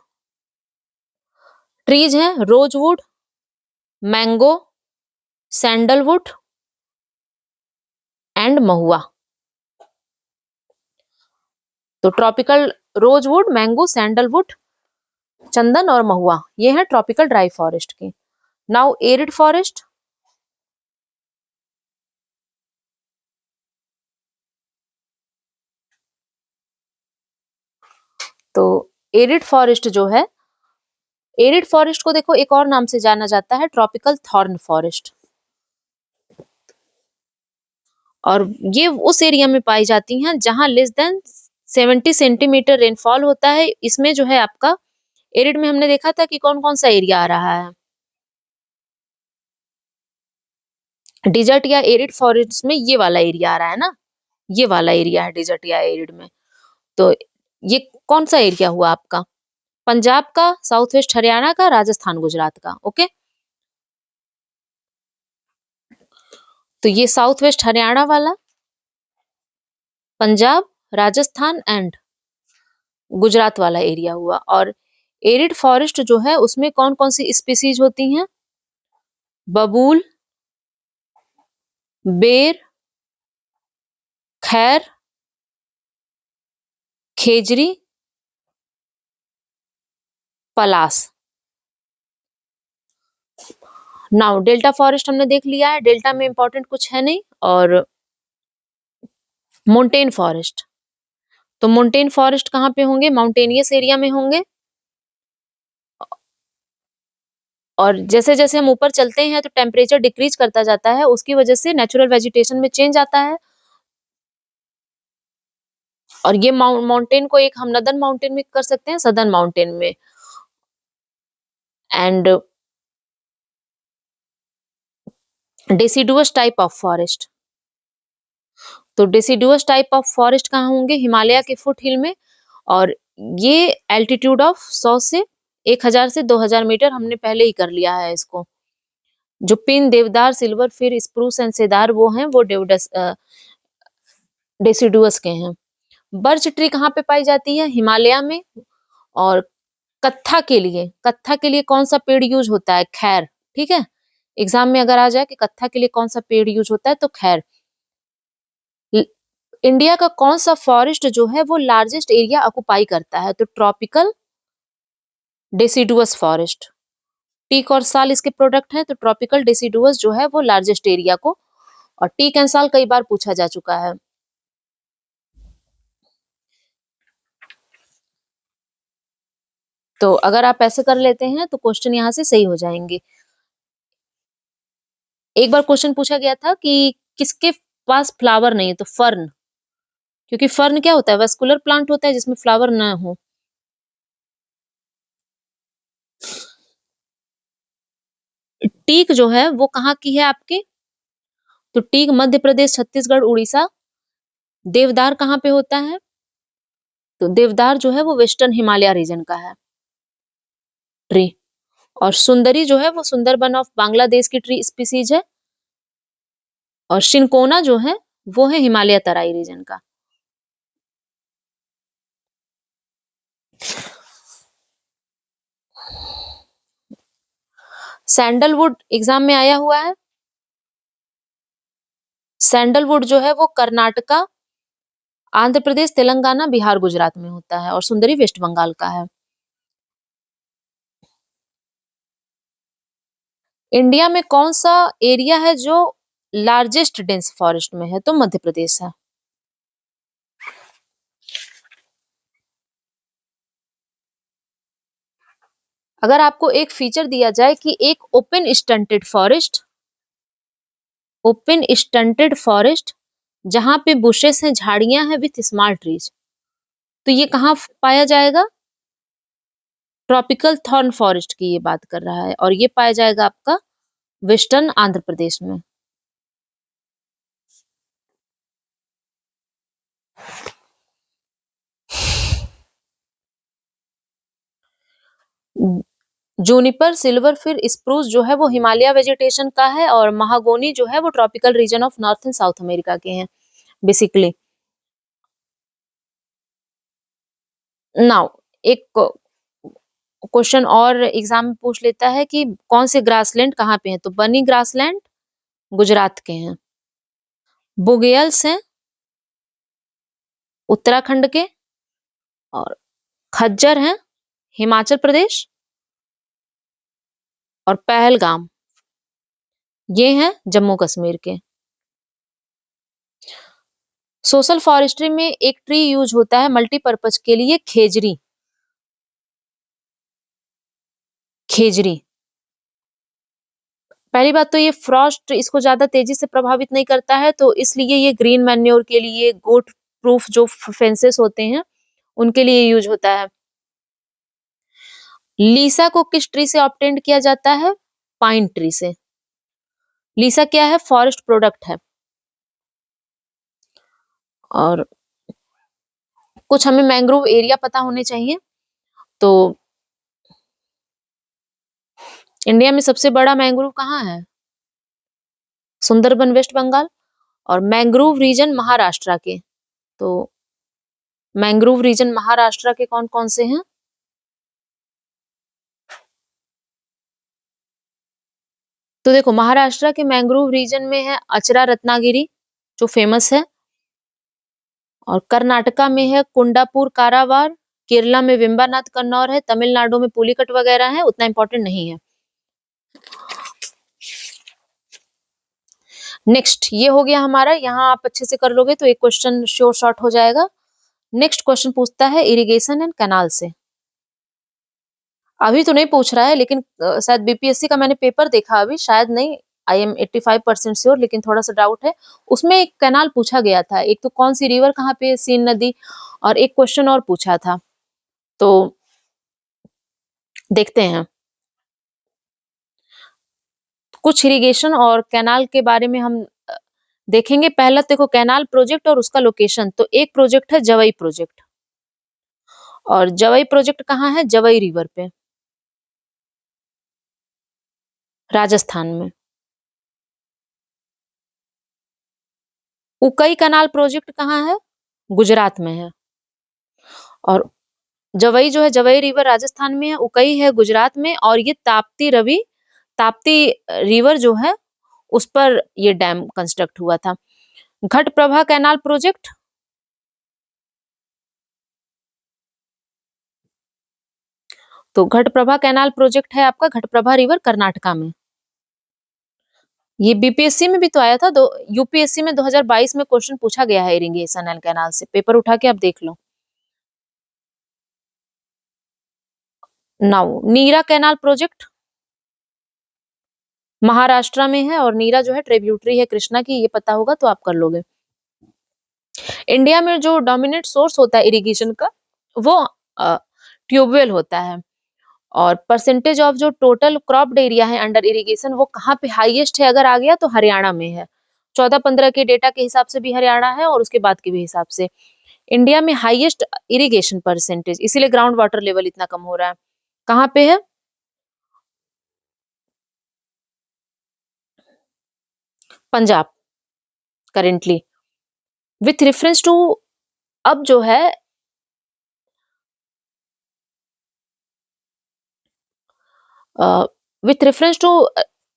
[SPEAKER 1] ट्रीज हैं, रोजवुड, मैंगो, सैंडलवुड एंड महुआ। तो ट्रॉपिकल रोजवुड, मैंगो, सैंडलवुड, चंदन और महुआ, ये है ट्रॉपिकल ड्राई फॉरेस्ट की। Now arid forest. तो एरिड फॉरेस्ट जो है, एरिड फॉरेस्ट को देखो एक और नाम से जाना जाता है, ट्रॉपिकल थॉर्न फॉरेस्ट। और ये उस एरिया में पाई जाती हैं जहां लेस देन 70 सेंटीमीटर रेनफॉल होता है। इसमें जो है आपका एरिड में हमने देखा था कि कौन कौन सा एरिया आ रहा है, डिजर्ट या एरिड फॉरेस्ट में ये वाला एरिया आ रहा है ना, ये वाला एरिया है डिजर्ट या एरिड में। तो ये कौन सा एरिया हुआ आपका, पंजाब का, साउथ वेस्ट हरियाणा का, राजस्थान गुजरात का, ओके। तो ये साउथ वेस्ट हरियाणा वाला, पंजाब, राजस्थान एंड गुजरात वाला एरिया हुआ। और एरिड फॉरेस्ट जो है उसमें कौन कौन सी स्पीसीज होती हैं, बबूल, बेर, खैर, खेजरी, पलास। नाउ डेल्टा फॉरेस्ट हमने देख लिया है, डेल्टा में इंपॉर्टेंट कुछ है नहीं। और मोन्टेन फॉरेस्ट, तो मोन्टेन फॉरेस्ट कहाँ पे होंगे, माउंटेनियस एरिया में होंगे। और जैसे जैसे हम ऊपर चलते हैं तो टेम्परेचर डिक्रीज करता जाता है, उसकी वजह से नेचुरल वेजिटेशन में चेंज आता है। और ये माउंटेन को एक हम नदन माउंटेन में कर सकते हैं, सदर्न माउंटेन में। And deciduous type of forest, तो डेसिडुअस टाइप ऑफ फॉरेस्ट कहाँ होंगे, हिमालय के फुट हिल में। और ये एल्टीट्यूड ऑफ 100 से 1000 से 2000 मीटर, हमने पहले ही कर लिया है इसको। जो पिन, देवदार, सिल्वर फिर, स्प्रूस एंड सेदार वो हैं, वो डेसिडुअस के हैं। बर्च ट्री कहाँ पे पाई जाती है, हिमालय में। और कत्था के लिए कौन सा पेड़ यूज होता है, खैर, ठीक है। एग्जाम में अगर आ जाए कि कत्था के लिए कौन सा पेड़ यूज होता है, तो खैर। इंडिया का कौन सा फॉरेस्ट जो है वो लार्जेस्ट एरिया ऑक्युपाई करता है, तो ट्रॉपिकल डेसिडुअस फॉरेस्ट। टीक और साल इसके प्रोडक्ट हैं, तो ट्रॉपिकल डेसिडुअस जो है वो लार्जेस्ट एरिया को। और टीक एंड साल कई बार पूछा जा चुका है। तो अगर आप ऐसे कर लेते हैं तो क्वेश्चन यहाँ से सही हो जाएंगे। एक बार क्वेश्चन पूछा गया था कि किसके पास फ्लावर नहीं है, तो फर्न, क्योंकि फर्न क्या होता है, वेस्कुलर प्लांट होता है जिसमें फ्लावर ना हो। टीक जो है वो कहाँ की है आपकी, तो टीक मध्य प्रदेश, छत्तीसगढ़, उड़ीसा। देवदार कहाँ पे होता है, तो देवदार जो है वो वेस्टर्न हिमालय रीजन का है ट्री। और सुंदरी जो है वो सुंदरबन ऑफ बांग्लादेश की ट्री स्पीसीज है। और शिंकोना जो है वो है हिमालय तराई रीजन का। सैंडलवुड एग्जाम में आया हुआ है। सैंडलवुड जो है वो कर्नाटका, आंध्र प्रदेश, तेलंगाना, बिहार, गुजरात में होता है। और सुंदरी वेस्ट बंगाल का है। इंडिया में कौन सा एरिया है जो लार्जेस्ट डेंस फॉरेस्ट में है? तो मध्य प्रदेश है। अगर आपको एक फीचर दिया जाए कि एक ओपन स्टंटेड फॉरेस्ट जहां पे बुशेस हैं, झाड़ियां हैं विथ स्मॉल ट्रीज, तो ये कहाँ पाया जाएगा? ट्रॉपिकल थॉर्न फॉरेस्ट की ये बात कर रहा है, और ये पाया जाएगा आपका वेस्टर्न आंध्र प्रदेश में। जूनिपर, सिल्वर फिर, स्प्रूस जो है वो हिमालय वेजिटेशन का है, और महागोनी जो है वो tropical region of north and south America के हैं बेसिकली। नाउ एक क्वेश्चन और एग्जाम में पूछ लेता है कि कौन से ग्रासलैंड कहाँ पे हैं? तो बनी ग्रासलैंड गुजरात के हैं। बुगेल्स हैं उत्तराखंड के। और खज्जर हैं हिमाचल प्रदेश। और पहलगाम ये हैं जम्मू कश्मीर के। सोशल फॉरेस्ट्री में एक ट्री यूज होता है मल्टीपर्पज के लिए, खेजरी। खेजरी। पहली बात तो ये फ्रॉस्ट इसको ज्यादा तेजी से प्रभावित नहीं करता है, तो इसलिए ये ग्रीन मैन्योर के लिए, गोट प्रूफ जो फेंसेस होते हैं उनके लिए यूज होता है। लीसा को किस ट्री से ऑब्टेन किया जाता है? पाइन ट्री से। लीसा क्या है? फॉरेस्ट प्रोडक्ट है। और कुछ हमें मैंग्रोव एरिया पता होने चाहिए। तो इंडिया में सबसे बड़ा मैंग्रोव कहाँ है? सुंदरबन वेस्ट बंगाल। और मैंग्रोव रीजन महाराष्ट्र के। तो मैंग्रोव रीजन महाराष्ट्र के कौन कौन से हैं? तो देखो महाराष्ट्र के मैंग्रोव रीजन में है अचरा रत्नागिरी जो फेमस है। और कर्नाटका में है कुंडापुर कारावार। केरला में वेम्बानाथ कन्नौर है। तमिलनाडु में पुलिकट वगैरह है, उतना इंपॉर्टेंट नहीं है। नेक्स्ट ये हो गया हमारा, यहाँ आप अच्छे से कर लोगे तो एक क्वेश्चन श्योर शॉर्ट हो जाएगा। नेक्स्ट क्वेश्चन पूछता है इरिगेशन एंड कैनाल से। अभी तो नहीं पूछ रहा है, लेकिन शायद बीपीएससी का मैंने पेपर देखा अभी, शायद नहीं, आई एम 85% श्योर, लेकिन थोड़ा सा डाउट है। उसमें एक कैनाल पूछा गया था, एक तो कौन सी रिवर कहाँ पे है, सीन नदी, और एक क्वेश्चन और पूछा था। तो देखते हैं कुछ इरिगेशन और कैनाल के बारे में हम देखेंगे। पहला देखो कैनाल प्रोजेक्ट और उसका लोकेशन। तो एक प्रोजेक्ट है जवई प्रोजेक्ट, और जवई प्रोजेक्ट कहाँ है? जवई रिवर पे, राजस्थान में। उकई कैनाल प्रोजेक्ट कहाँ है? गुजरात में है। और जवई जो है, जवई रिवर राजस्थान में है, उकई है गुजरात में, और ये ताप्ती रिवर जो है उस पर ये डैम कंस्ट्रक्ट हुआ था। घटप्रभा कैनाल प्रोजेक्ट, तो घटप्रभा कैनाल प्रोजेक्ट है आपका घटप्रभा रिवर कर्नाटका में। ये बीपीएससी में भी तो आया था, यूपीएससी में 2022 में क्वेश्चन पूछा गया है इरिगेशन एंड कैनाल से, पेपर उठा के आप देख लो। नाउ नीरा कैनाल प्रोजेक्ट महाराष्ट्र में है, और नीरा जो है ट्रिब्यूटरी है कृष्णा की, ये पता होगा तो आप कर लोगे। इंडिया में जो डोमिनेट सोर्स होता है इरिगेशन का वो ट्यूबवेल होता है। और परसेंटेज ऑफ जो टोटल क्रॉप्ड एरिया है अंडर इरिगेशन वो कहाँ पे हाईएस्ट है? अगर आ गया तो हरियाणा में है। 14-15 के डेटा के हिसाब से भी हरियाणा है, और उसके बाद के भी हिसाब से इंडिया में हाईएस्ट इरिगेशन परसेंटेज, इसीलिए ग्राउंड वाटर लेवल इतना कम हो रहा है। कहाँ पे है? Punjab currently. With reference to, अब जो है विथ रेफरेंस टू,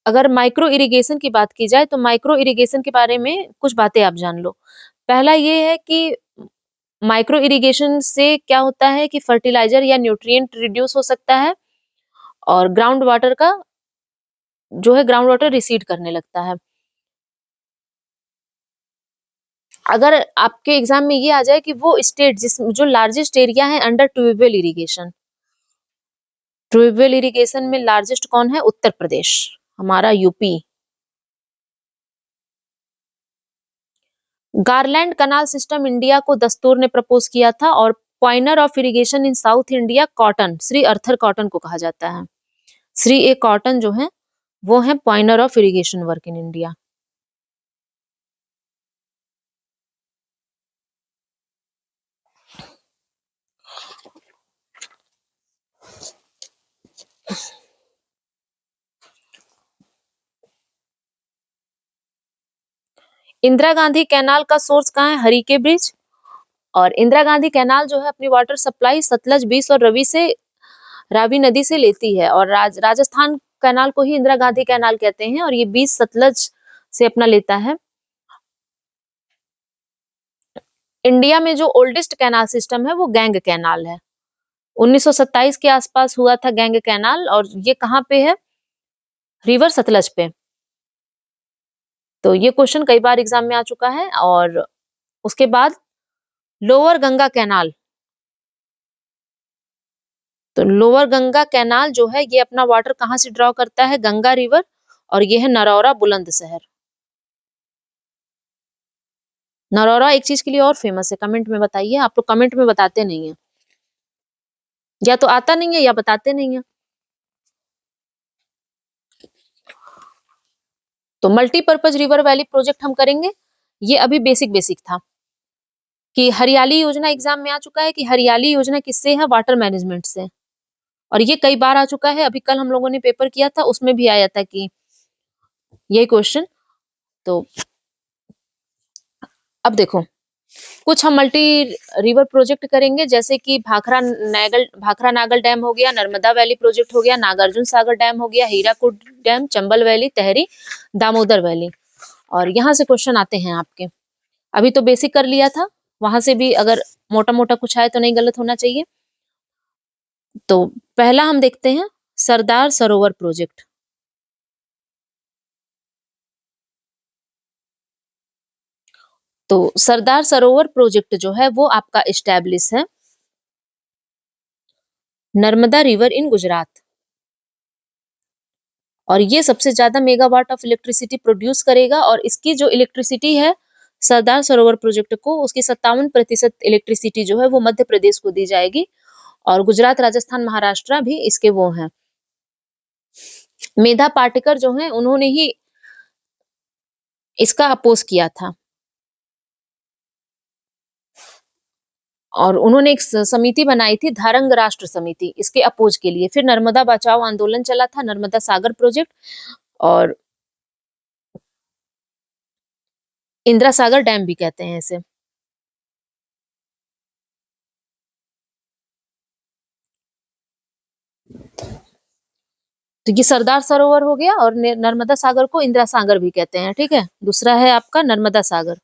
[SPEAKER 1] अगर माइक्रो इरिगेशन की बात की जाए तो माइक्रो इरिगेशन के बारे में कुछ बातें आप जान लो। पहला ये है कि माइक्रो इरिगेशन से क्या होता है कि फर्टिलाइजर या न्यूट्रिएंट रिड्यूस हो सकता है और ग्राउंड वाटर का जो है ग्राउंड वाटर रिसीड करने लगता है। अगर आपके एग्जाम में ये आ जाए कि वो स्टेट जिस जो लार्जेस्ट एरिया है under tubewell irrigation, tubewell irrigation में लार्जेस्ट कौन है? उत्तर प्रदेश, हमारा UP. Garland canal system India को दस्तूर ने प्रपोज किया था और pioneer of irrigation in South India Cotton, Shri Arthur Cotton को कहा जाता है। श्री ए कॉटन जो है वो है pioneer of irrigation work in India. Indira Gandhi canal का सोर्स कहाँ है? हरिके ब्रिज। और इंदिरा गांधी कैनाल जो है अपनी वाटर सप्लाई सतलज, बीस और रावी नदी से लेती है और राजस्थान कैनाल को ही इंदिरा गांधी कैनाल कहते हैं और ये 20 सतलज से अपना लेता है। इंडिया में जो ओल्डेस्ट कैनाल सिस्टम है वो गैंग कैनाल है। 1927 के आसपास हुआ था गैंग कैनाल और ये कहाँ पे है? रिवर सतलज पे। तो ये क्वेश्चन कई बार एग्जाम में आ चुका है। और उसके बाद लोअर गंगा कैनाल, तो लोअर गंगा कैनाल जो है ये अपना वाटर कहाँ से ड्रॉ करता है? गंगा रिवर, और ये है नरौरा बुलंदशहर। नरौरा एक चीज के लिए और फेमस है, कमेंट में बताइए। आप लोग कमेंट में बताते नहीं है, या तो आता नहीं है या बताते नहीं है। तो मल्टीपर्पज रिवर वैली प्रोजेक्ट हम करेंगे। ये अभी बेसिक बेसिक था कि हरियाली योजना एग्जाम में आ चुका है कि हरियाली योजना किससे है? वाटर मैनेजमेंट से। और ये कई बार आ चुका है, अभी कल हम लोगों ने पेपर किया था उसमें भी आया था कि ये क्वेश्चन। तो अब देखो, कुछ हम मल्टी रिवर प्रोजेक्ट करेंगे जैसे कि भाखरा नागल डैम हो गया, नर्मदा वैली प्रोजेक्ट हो गया, नागार्जुन सागर डैम हो गया, हीराकुड डैम, चंबल वैली, तहरी, दामोदर वैली। और यहाँ से क्वेश्चन आते हैं आपके। अभी तो बेसिक कर लिया था, वहां से भी अगर मोटा मोटा कुछ आए तो नहीं गलत होना चाहिए। तो पहला हम देखते हैं सरदार सरोवर प्रोजेक्ट। तो सरदार सरोवर प्रोजेक्ट जो है वो आपका एस्टैब्लिश है नर्मदा रिवर इन गुजरात। और ये सबसे ज्यादा मेगावाट ऑफ इलेक्ट्रिसिटी प्रोड्यूस करेगा और इसकी जो इलेक्ट्रिसिटी है सरदार सरोवर प्रोजेक्ट को, उसकी 57% इलेक्ट्रिसिटी जो है वो मध्य प्रदेश को दी जाएगी और गुजरात, राजस्थान, महाराष्ट्र भी इसके वो हैं। मेधा पाटेकर जो है उन्होंने ही इसका अपोज किया था और उन्होंने एक समिति बनाई थी, धारंग राष्ट्र समिति, इसके अपोज के लिए। फिर नर्मदा बचाओ आंदोलन चला था, नर्मदा सागर प्रोजेक्ट, और इंदिरा सागर डैम भी कहते हैं इसे। तो ये सरदार सरोवर हो गया और नर्मदा सागर को इंदिरा सागर भी कहते हैं, ठीक है। दूसरा है आपका नर्मदा सागर।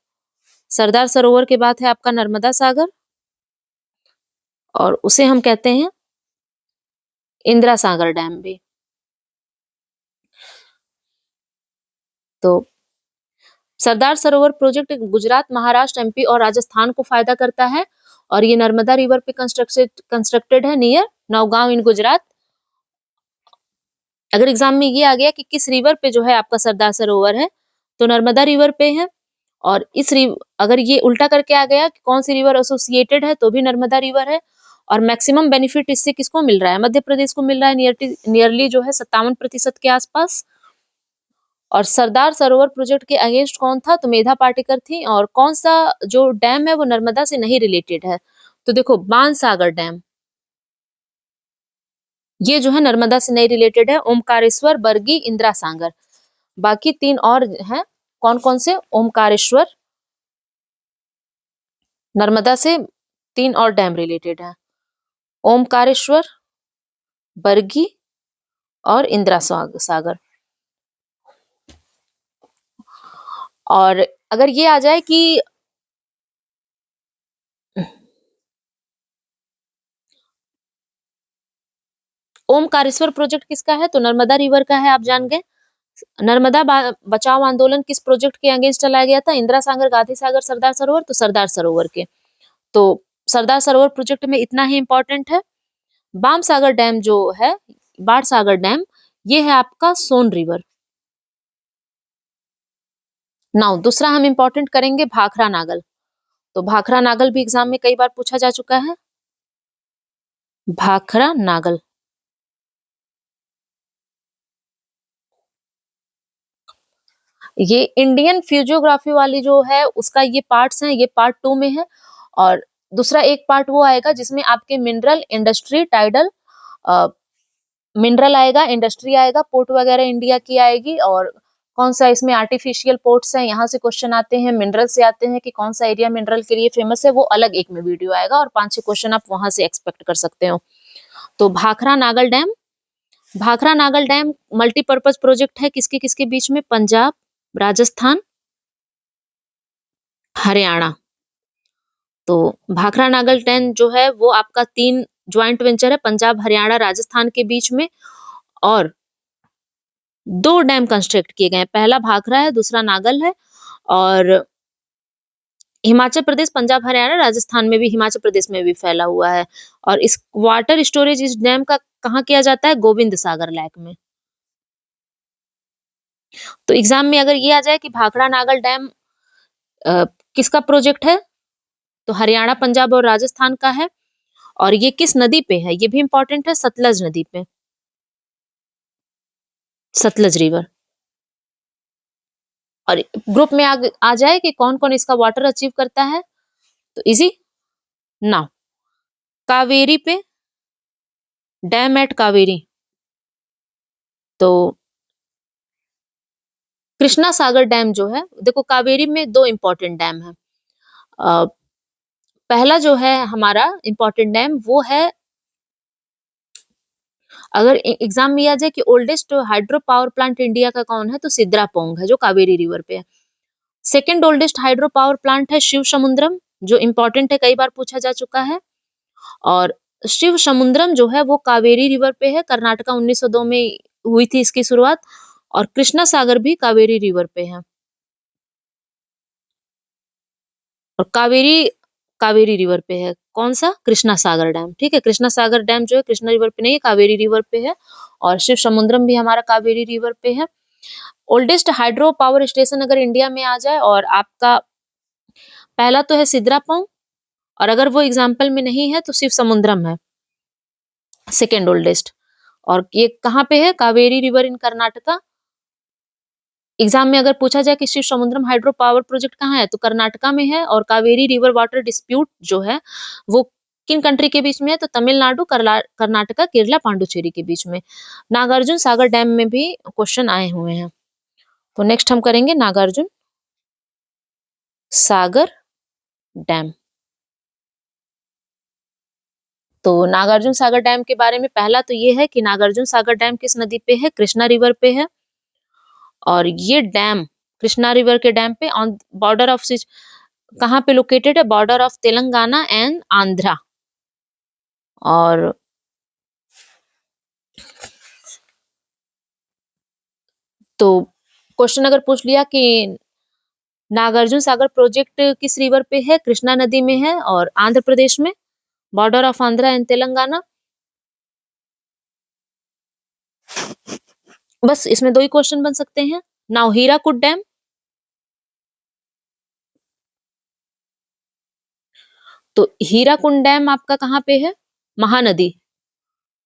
[SPEAKER 1] सरदार सरोवर के बाद है आपका नर्मदा सागर और उसे हम कहते हैं इंदिरा सागर डैम भी। तो सरदार सरोवर प्रोजेक्ट गुजरात, महाराष्ट्र, एमपी और राजस्थान को फायदा करता है और ये नर्मदा रिवर पे कंस्ट्रक्टेड है नियर नौगांव इन गुजरात। अगर एग्जाम में ये आ गया कि किस रिवर पे जो है आपका सरदार सरोवर है, तो नर्मदा रिवर पे है। और अगर ये उल्टा करके आ गया कि कौन सी रिवर एसोसिएटेड है, तो भी नर्मदा रिवर है। और मैक्सिमम बेनिफिट इससे किसको मिल रहा है? मध्य प्रदेश को मिल रहा है, नियरली जो है 57% के आसपास। और सरदार सरोवर प्रोजेक्ट के अगेंस्ट कौन था? तो मेधा पाटेकर थी। और कौन सा जो डैम है वो नर्मदा से नहीं रिलेटेड है? तो देखो, बाणसागर डैम, ये जो है नर्मदा से नहीं रिलेटेड है। ओमकारेश्वर, बरगी, इंदिरा सागर, बाकी तीन और हैं कौन कौन से? ओमकारेश्वर, नर्मदा से 3 और डैम रिलेटेड है, ओमकारेश्वर, बरगी और इंदिरा सागर। और अगर ये आ जाए कि ओमकारेश्वर प्रोजेक्ट किसका है, तो नर्मदा रिवर का है, आप जान गए। नर्मदा बचाओ आंदोलन किस प्रोजेक्ट के अगेंस्ट चलाया गया था? इंदिरा सागर, गांधी सागर, सरदार सरोवर, तो सरदार सरोवर के। तो सरदार सरोवर प्रोजेक्ट में इतना ही इंपॉर्टेंट है। बाम सागर डैम जो है, बाढ़ सागर डैम, ये है आपका सोन रिवर। नाउ दूसरा हम इंपॉर्टेंट करेंगे भाखरा नागल। तो भाखरा नागल भी एग्जाम में कई बार पूछा जा चुका है। भाखरा नागल, ये इंडियन फ्यूजियोग्राफी वाली जो है उसका ये पार्ट्स हैं, ये पार्ट 2 में है। और दूसरा एक पार्ट वो आएगा जिसमें आपके मिनरल, इंडस्ट्री, टाइडल, मिनरल आएगा, इंडस्ट्री आएगा, पोर्ट वगैरह इंडिया की आएगी, और कौन सा इसमें आर्टिफिशियल पोर्ट्स है, यहाँ से क्वेश्चन आते हैं, मिनरल से आते हैं कि कौन सा एरिया मिनरल के लिए फेमस है, वो अलग एक में वीडियो आएगा, और 5-6 क्वेश्चन आप वहां से एक्सपेक्ट कर सकते हो। तो Bhakra Nangal dam, Bhakra Nangal dam multipurpose project है, किसके किसके बीच में? पंजाब, राजस्थान, हरियाणा। तो भाखरा नागल डैम जो है वो आपका 3 ज्वाइंट वेंचर है, पंजाब, हरियाणा, राजस्थान के बीच में, और 2 डैम कंस्ट्रक्ट किए गए हैं, पहला भाखरा है, दूसरा नागल है। और हिमाचल प्रदेश, पंजाब, हरियाणा, राजस्थान में भी, हिमाचल प्रदेश में भी फैला हुआ है। और इस वाटर स्टोरेज इस डैम का कहाँ किया जाता है? गोविंद सागर लेक में। तो एग्जाम में अगर ये आ जाए कि भाखड़ा नागल डैम किसका प्रोजेक्ट है, तो हरियाणा, पंजाब और राजस्थान का है। और ये किस नदी पे है? ये भी इंपॉर्टेंट है, सतलज नदी पे, सतलज रिवर। और ग्रुप में आ जाए कि कौन कौन इसका वाटर अचीव करता है, तो इजी ना, कावेरी पे, डैम एट कावेरी। तो कृष्णा सागर डैम जो है, देखो कावेरी में 2 इंपॉर्टेंट डैम है। पहला जो है हमारा इंपॉर्टेंट डैम वो है, अगर एग्जाम में आ जाए कि oldest hydro power plant India का कौन है, तो सिद्रापोंग है जो कावेरी रिवर पे है। Second oldest hydro power plant है शिव समुद्रम, जो इंपॉर्टेंट है, कई बार पूछा जा चुका है। और शिव समुद्रम जो है वो कावेरी रिवर पे है, कर्नाटका 1902 में हुई थी इसकी शुरुआत। और कृष्णा सागर भी कावेरी रिवर पे है। और कावेरी कावेरी रिवर पे है, कौन सा? कृष्णा सागर डैम। ठीक है, कृष्णा सागर डैम जो है कृष्णा रिवर पे नहीं है, कावेरी रिवर पे है। और शिव समुद्रम भी हमारा कावेरी रिवर पे है। ओल्डेस्ट हाइड्रो पावर स्टेशन अगर इंडिया में आ जाए, और आपका पहला तो है सिद्रापोंग, और अगर वो एग्जाम्पल में नहीं है तो शिव समुद्रम है सेकेंड ओल्डेस्ट। और ये कहाँ पे है? Kaveri river in Karnataka. Exam में अगर पूछा जाए कि शिव समुद्रम हाइड्रो पावर प्रोजेक्ट कहाँ है, तो कर्नाटका में है। और कावेरी रिवर वाटर डिस्प्यूट जो है वो किन कंट्री के बीच में है, तो तमिलनाडु, कर्नाटका, केरला, पांडुचेरी के बीच में। नागार्जुन सागर डैम में भी क्वेश्चन आए हुए हैं। तो नेक्स्ट हम करेंगे नागार्जुन सागर डैम। तो नागार्जुन सागर डैम के बारे में पहला तो ये है कि नागार्जुन सागर डैम किस नदी पे है? कृष्णा रिवर पे है। और ये डैम कृष्णा रिवर के डैम पे ऑन बॉर्डर ऑफ, कहाँ पे लोकेटेड है? Border of Telangana and Andhra. और तो क्वेश्चन अगर पूछ लिया कि नागार्जुन सागर प्रोजेक्ट किस रिवर पे है? कृष्णा नदी में है, और आंध्र प्रदेश में, border of Andhra and Telangana. बस इसमें 2 ही क्वेश्चन बन सकते हैं। नाउ हीराकुड डैम, तो हीराकुंड डैम आपका कहाँ पे है? महानदी,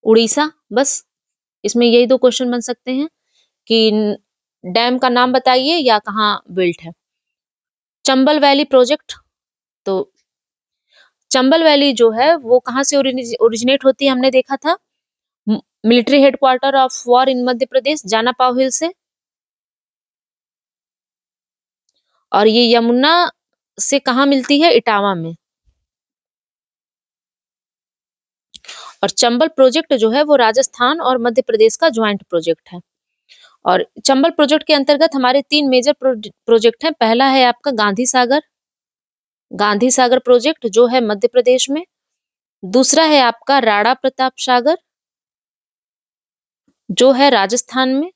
[SPEAKER 1] उड़ीसा। बस इसमें यही 2 क्वेश्चन बन सकते हैं कि डैम का नाम बताइए या कहाँ बिल्ट है। चंबल वैली प्रोजेक्ट, तो चंबल वैली जो है वो कहाँ से ओरिजिनेट होती है, हमने देखा था military headquarter of war in Madhya Pradesh, Janapav हिल से। और ये यमुना से कहाँ मिलती है? इटावा में। और चंबल प्रोजेक्ट जो है वो राजस्थान और मध्य प्रदेश का ज्वाइंट प्रोजेक्ट है। और चंबल प्रोजेक्ट के अंतर्गत हमारे 3 मेजर प्रोजेक्ट हैं। पहला है आपका गांधी सागर प्रोजेक्ट जो है मध्य प्रदेश में। दूसरा है आपका राणा प्रताप सागर जो है राजस्थान में।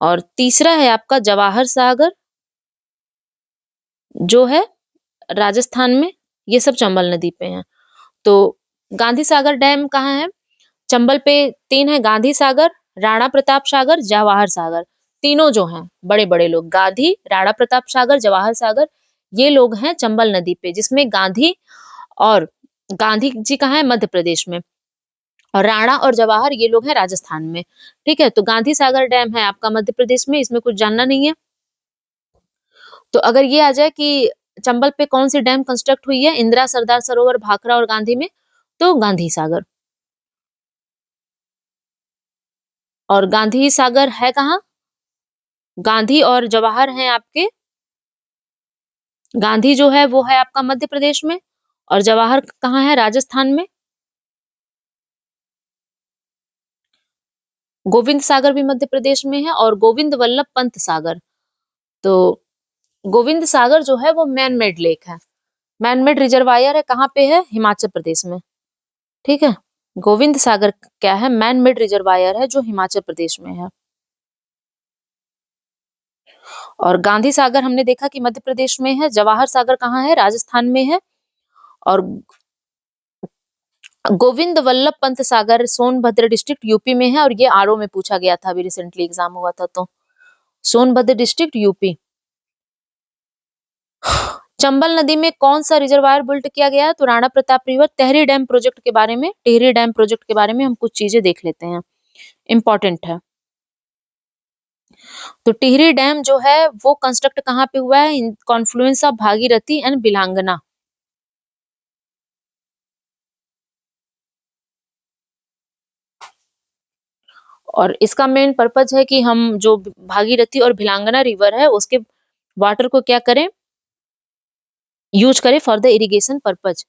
[SPEAKER 1] और तीसरा है आपका जवाहर सागर जो है राजस्थान में। ये सब चंबल नदी पे हैं। तो गांधी सागर डैम कहाँ है? चंबल पे 3 है, गांधी सागर, राणा प्रताप सागर, जवाहर सागर। तीनों जो हैं बड़े बड़े लोग, गांधी, राणा प्रताप सागर, जवाहर सागर, ये लोग हैं चंबल नदी पे, जिसमें और गांधी जी कहाँ है? मध्य प्रदेश में। और राणा और जवाहर ये लोग हैं राजस्थान में। ठीक है, तो गांधी सागर डैम है आपका मध्य प्रदेश में, इसमें कुछ जानना नहीं है। तो अगर ये आ जाए कि चंबल पे कौन सी डैम कंस्ट्रक्ट हुई है? इंदिरा, सरदार सरोवर, भाखड़ा और गांधी में, तो गांधी सागर। और गांधी सागर है कहाँ? गांधी और जवाहर हैं आपके, गांधी जो है वो है आपका मध्य प्रदेश में, और जवाहर कहाँ है? राजस्थान में। गोविंद सागर भी मध्य प्रदेश में है, और गोविंद वल्लभ पंत सागर। तो गोविंद सागर जो है वो मैन मेड लेक है, मैन मेड रिजर्वायर है। कहाँ पे है? हिमाचल प्रदेश में। ठीक है, गोविंद सागर क्या है? मैन मेड रिजर्वायर है जो हिमाचल प्रदेश में है। और गांधी सागर हमने देखा कि मध्य प्रदेश में है। जवाहर सागर कहाँ है? राजस्थान में है। और गोविंद वल्लभ पंत सागर सोनभद्र डिस्ट्रिक्ट यूपी में है। और ये आरओ में पूछा गया था, अभी रिसेंटली एग्जाम हुआ था। तो सोनभद्र डिस्ट्रिक्ट यूपी। चंबल नदी में कौन सा रिजर्वायर बिल्ट किया गया है? तो Rana Pratap river. Tehri dam project के बारे में, टिहरी डैम प्रोजेक्ट के बारे में हम कुछ चीजें देख लेते हैं, इंपॉर्टेंट है। तो टिहरी डैम जो है वो कंस्ट्रक्ट कहाँ पे हुआ है? Confluence of Bhagirathi and Bhilangana. और इसका मेन पर्पज है कि हम जो भागीरथी और भिलांगना रिवर है उसके वाटर को क्या करें? यूज करें for the irrigation purpose.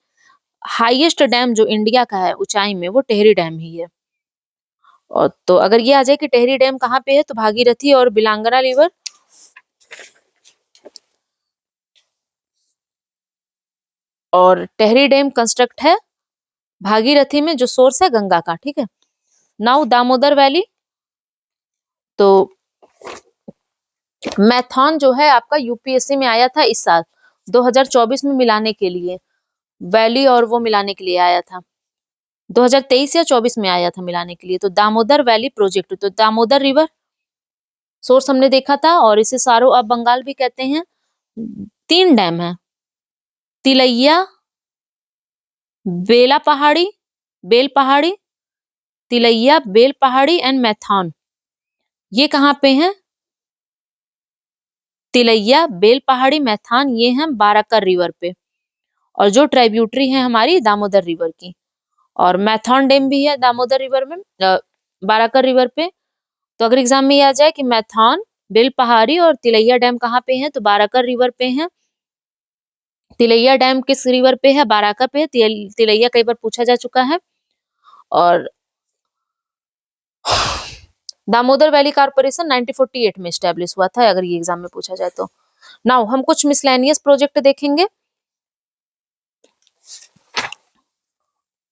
[SPEAKER 1] Highest dam जो इंडिया का है ऊंचाई में, वो टिहरी डैम ही है। और तो अगर ये आ जाए कि टिहरी डैम कहाँ पे है, तो भागीरथी और बिलांगना रिवर। और टिहरी डैम कंस्ट्रक्ट है भागीरथी में, जो सोर्स है गंगा का। ठीक है, नाउ दामोदर वैली। तो मैथॉन जो है आपका यूपीएससी में आया था इस साल 2024 में, मिलाने के लिए वैली और वो मिलाने के लिए आया था। 2023 या 24 में आया था मिलाने के लिए। तो दामोदर वैली प्रोजेक्ट, तो दामोदर रिवर सोर्स हमने देखा था, और इसे सारो ऑफ बंगाल भी कहते हैं। 3 डैम है, तिलैया, बेला पहाड़ी, बेल पहाड़ी, तिलैया, बेल पहाड़ी एंड मैथॉन। ये कहाँ पे हैं? तिलैया, बेल पहाड़ी, मैथान, ये हैं बाराकर रिवर पे। और जो ट्राइब्यूटरी है हमारी दामोदर रिवर की। और मैथॉन डैम भी है दामोदर रिवर में, बाराकर रिवर पे। तो अगर एग्जाम में ये आ जाए कि मैथॉन, बेल पहाड़ी और तिलैया डैम कहाँ पे हैं, तो बाराकर रिवर पे हैं। तिलैया डैम किस रिवर पे है? बाराकर पे है। तिलैया कई बार पूछा जा चुका है। और दामोदर वैली कॉर्पोरेशन 1948 में स्टैब्लिश हुआ था, अगर ये एग्जाम में पूछा जाए तो। नाउ हम कुछ मिसलेनियस प्रोजेक्ट देखेंगे।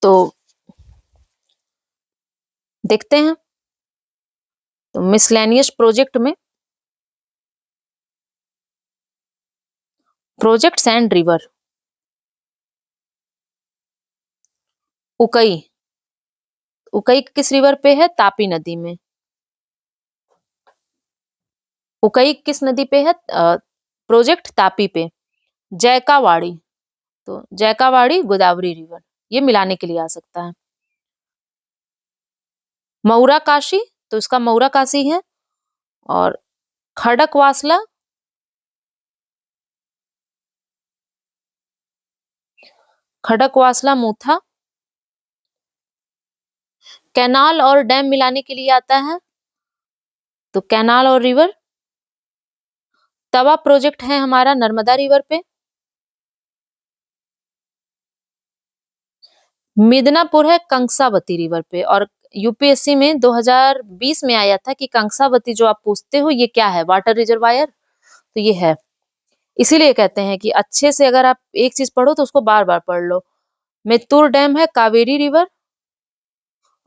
[SPEAKER 1] तो देखते हैं। तो मिसलेनियस प्रोजेक्ट में प्रोजेक्ट्स एंड रिवर। उकई, उकई किस रिवर पे है? तापी नदी में। उकई किस नदी पे है? प्रोजेक्ट तापी पे। जैकावाड़ी, तो जैकावाड़ी गोदावरी रिवर, ये मिलाने के लिए आ सकता है। मऊरा काशी, तो इसका मऊरा काशी है। और खड़कवासला, खड़कवासला मूथा। कैनाल और डैम मिलाने के लिए आता है, तो कैनाल और रिवर। तवा प्रोजेक्ट है हमारा नर्मदा रिवर पे। मिदनापुर है कंसावती रिवर पे। और यूपीएससी में 2020 में आया था कि कंसावती जो आप पूछते हो ये क्या है, वाटर रिजर्वायर, तो ये है। इसीलिए कहते हैं कि अच्छे से अगर आप एक चीज पढ़ो तो उसको बार बार पढ़ लो। मेत्तूर डैम है कावेरी रिवर,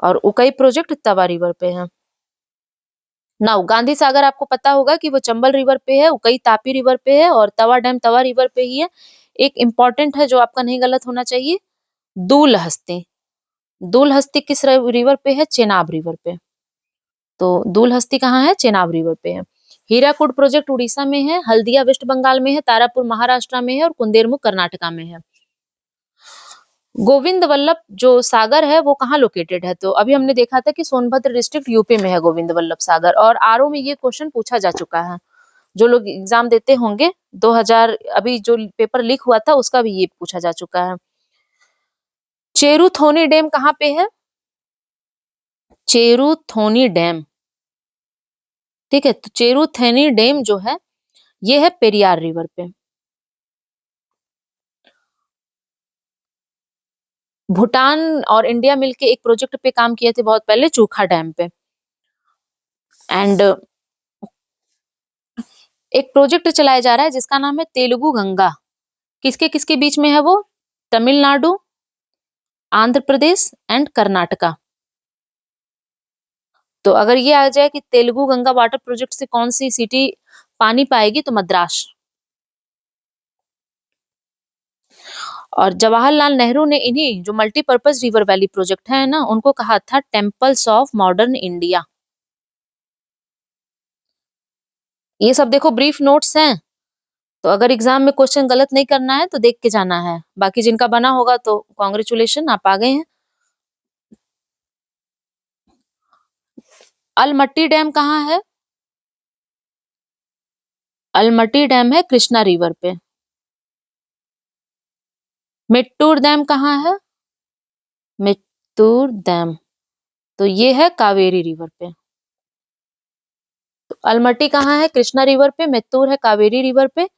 [SPEAKER 1] और उकई प्रोजेक्ट तवा रिवर पे है। नाउ गांधी सागर आपको पता होगा कि वो चंबल रिवर पे है, उकई तापी रिवर पे है, और तवा डैम तवा रिवर पे ही है। एक इम्पॉर्टेंट है जो आपका नहीं गलत होना चाहिए, दूलहस्ती। दूलहस्ती किस रिवर पे है? चेनाब रिवर पे। तो दूलहस्ती कहाँ है? चेनाब रिवर पे है। हीराकुड प्रोजेक्ट उड़ीसा में है, हल्दिया वेस्ट बंगाल में है, तारापुर महाराष्ट्र में है, और कुंदेरमुख कर्नाटका में है। गोविंद वल्लभ जो सागर है वो कहाँ लोकेटेड है? तो अभी हमने देखा था कि सोनभद्र डिस्ट्रिक्ट यूपी में है गोविंद वल्लभ सागर, और आरओ में ये क्वेश्चन पूछा जा चुका है। जो लोग एग्जाम देते होंगे 2000 अभी जो पेपर लीक हुआ था उसका भी ये पूछा जा चुका है। चेरुथोनी डैम कहाँ पे है? चेरुथोनी डैम, ठीक है। तो चेरुथोनी डैम जो है ये है पेरियार रिवर पे। भूटान और इंडिया मिलके एक प्रोजेक्ट पे काम किए थे बहुत पहले, चूखा डैम पे। एंड एक प्रोजेक्ट चलाया जा रहा है जिसका नाम है तेलुगु गंगा। किसके किसके बीच में है वो? तमिलनाडु, आंध्र प्रदेश एंड कर्नाटका। तो अगर ये आ जाए कि तेलुगु गंगा वाटर प्रोजेक्ट से कौन सी सिटी पानी पाएगी, तो मद्रास। और जवाहरलाल नेहरू ने इन्हीं जो मल्टीपर्पज रिवर वैली प्रोजेक्ट है ना, उनको कहा था टेम्पल्स ऑफ मॉडर्न इंडिया। ये सब देखो ब्रीफ नोट्स हैं, तो अगर एग्जाम में क्वेश्चन गलत नहीं करना है तो देख के जाना है। बाकी जिनका बना होगा तो कॉन्ग्रेचुलेशन, आप आ गए हैं। अलमट्टी डैम कहाँ है? अलमट्टी डैम है कृष्णा रिवर पे। मेट्टूर डैम कहाँ है? मेट्टूर डैम, तो ये है कावेरी रिवर पे। तो अलमट्टी कहाँ है? कृष्णा रिवर पे। मेत्तूर है कावेरी रिवर पे,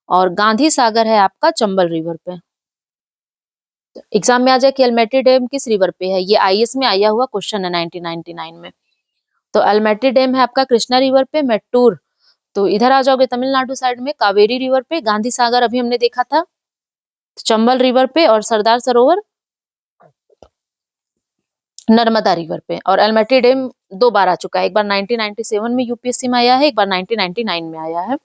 [SPEAKER 1] और गांधी सागर है आपका चंबल रिवर पे। एग्जाम में आ जाए कि अल्मेटी डैम किस रिवर पे है, ये आईएएस में आया हुआ क्वेश्चन है 1999 में। तो अल्मेटी डैम है आपका कृष्णा रिवर पे। मेट्टूर तो इधर आ जाओगे तमिलनाडु साइड में, कावेरी रिवर पे। गांधी सागर अभी हमने देखा था चंबल रिवर पे, और सरदार सरोवर नर्मदा रिवर पे। और अल्मेटी डैम 2 बार आ चुका है, एक बार 1997 में यूपीएससी में आया है, एक बार 1999 में आया है।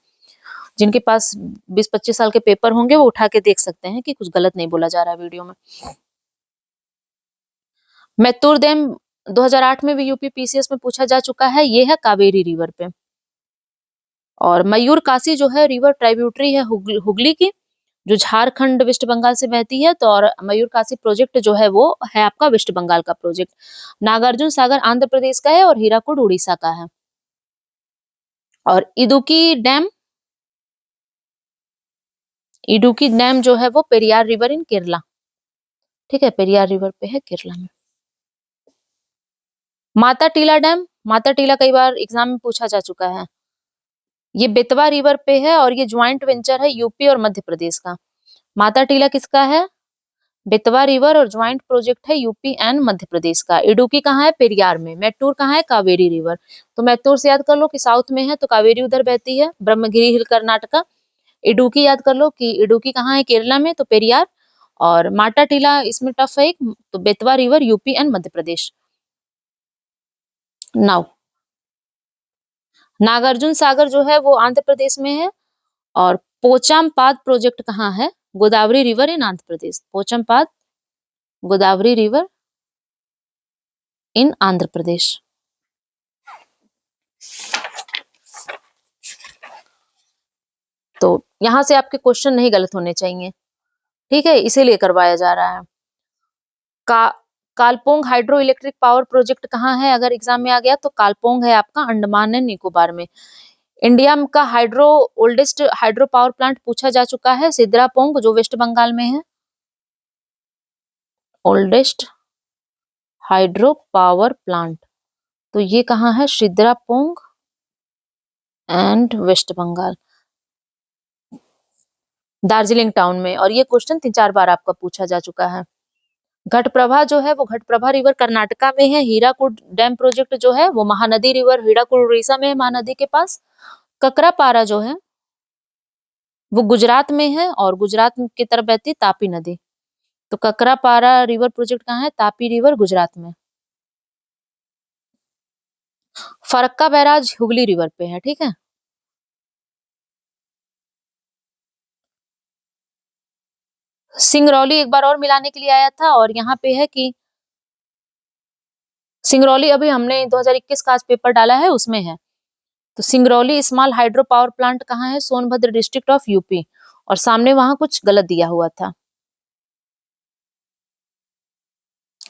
[SPEAKER 1] जिनके पास 20-25 साल के पेपर होंगे वो उठा के देख सकते हैं कि कुछ गलत नहीं बोला जा रहा है वीडियो में। मैत्तूर डैम 2008 में भी यूपी पीसीएस में पूछा जा चुका है, ये है कावेरी रिवर पे। और मयूर काशी जो है रिवर ट्राइब्यूटरी है हुगली की, जो झारखंड वेस्ट बंगाल से बहती है। तो और मयूर काशी प्रोजेक्ट जो है वो है आपका वेस्ट बंगाल का प्रोजेक्ट। नागार्जुन सागर आंध्र प्रदेश का है, और हीराकुड उड़ीसा का है। और इडुकी डैम जो है वो पेरियार रिवर इन केरला, ठीक है, पेरियार रिवर पे है केरला में। माता टीला डैम, माता टीला कई बार एग्जाम में पूछा जा चुका है। ये बेतवा रिवर पे है, और ये ज्वाइंट वेंचर है यूपी और मध्य प्रदेश का। माता टीला किसका है? बेतवा रिवर, और ज्वाइंट प्रोजेक्ट है यूपी एंड मध्य प्रदेश का। इडुकी कहाँ है? पेरियार में। मैट्टूर कहाँ है? कावेरी रिवर। तो मैट्टूर से याद कर लो कि साउथ में है, तो कावेरी उधर बहती है, ब्रह्मगिरी हिल कर्नाटका। इडुकी याद कर लो कि इडुकी कहाँ है? केरला में, तो पेरियार। और माटा टीला इसमें टफ है एक, तो Betwa river UP and Madhya Pradesh. Now Nagarjuna Sagar जो है वो आंध्र प्रदेश में है। और पोचामपाद प्रोजेक्ट कहाँ है? Godavari river in Andhra Pradesh. Pochampad Godavari river in Andhra Pradesh. तो यहां से आपके क्वेश्चन नहीं गलत होने चाहिए, ठीक है, इसीलिए करवाया जा रहा है। का कालपोंग हाइड्रो इलेक्ट्रिक पावर प्रोजेक्ट कहाँ है? अगर एग्जाम में आ गया तो कालपोंग है आपका अंडमान एंड निकोबार में। इंडिया का ओल्डेस्ट हाइड्रो पावर प्लांट पूछा जा चुका है, सिद्रापोंग जो वेस्ट बंगाल में है। ओल्डेस्ट हाइड्रो पावर प्लांट, तो ये कहाँ है? सिद्रापोंग एंड वेस्ट बंगाल। दार्जिलिंग टाउन में। और ये क्वेश्चन 3-4 बार आपका पूछा जा चुका है। घटप्रभा जो है वो घटप्रभा रिवर कर्नाटका में है। हीराकुड डैम प्रोजेक्ट जो है वो महानदी रिवर हीराकुड उड़ीसा में है, महानदी के पास। ककरापारा जो है वो गुजरात में है और गुजरात की तरफ बहती तापी नदी। तो ककरापारा रिवर प्रोजेक्ट कहाँ है? तापी रिवर गुजरात में। फरक्का बैराज हुगली रिवर पे है, ठीक है। सिंगरौली एक बार और मिलाने के लिए आया था और यहाँ पे है कि सिंगरौली अभी हमने 2021 का आज पेपर डाला है उसमें है। तो Singrauli small hydro power plant कहाँ है? Sonbhadra district of UP. और सामने वहां कुछ गलत दिया हुआ था।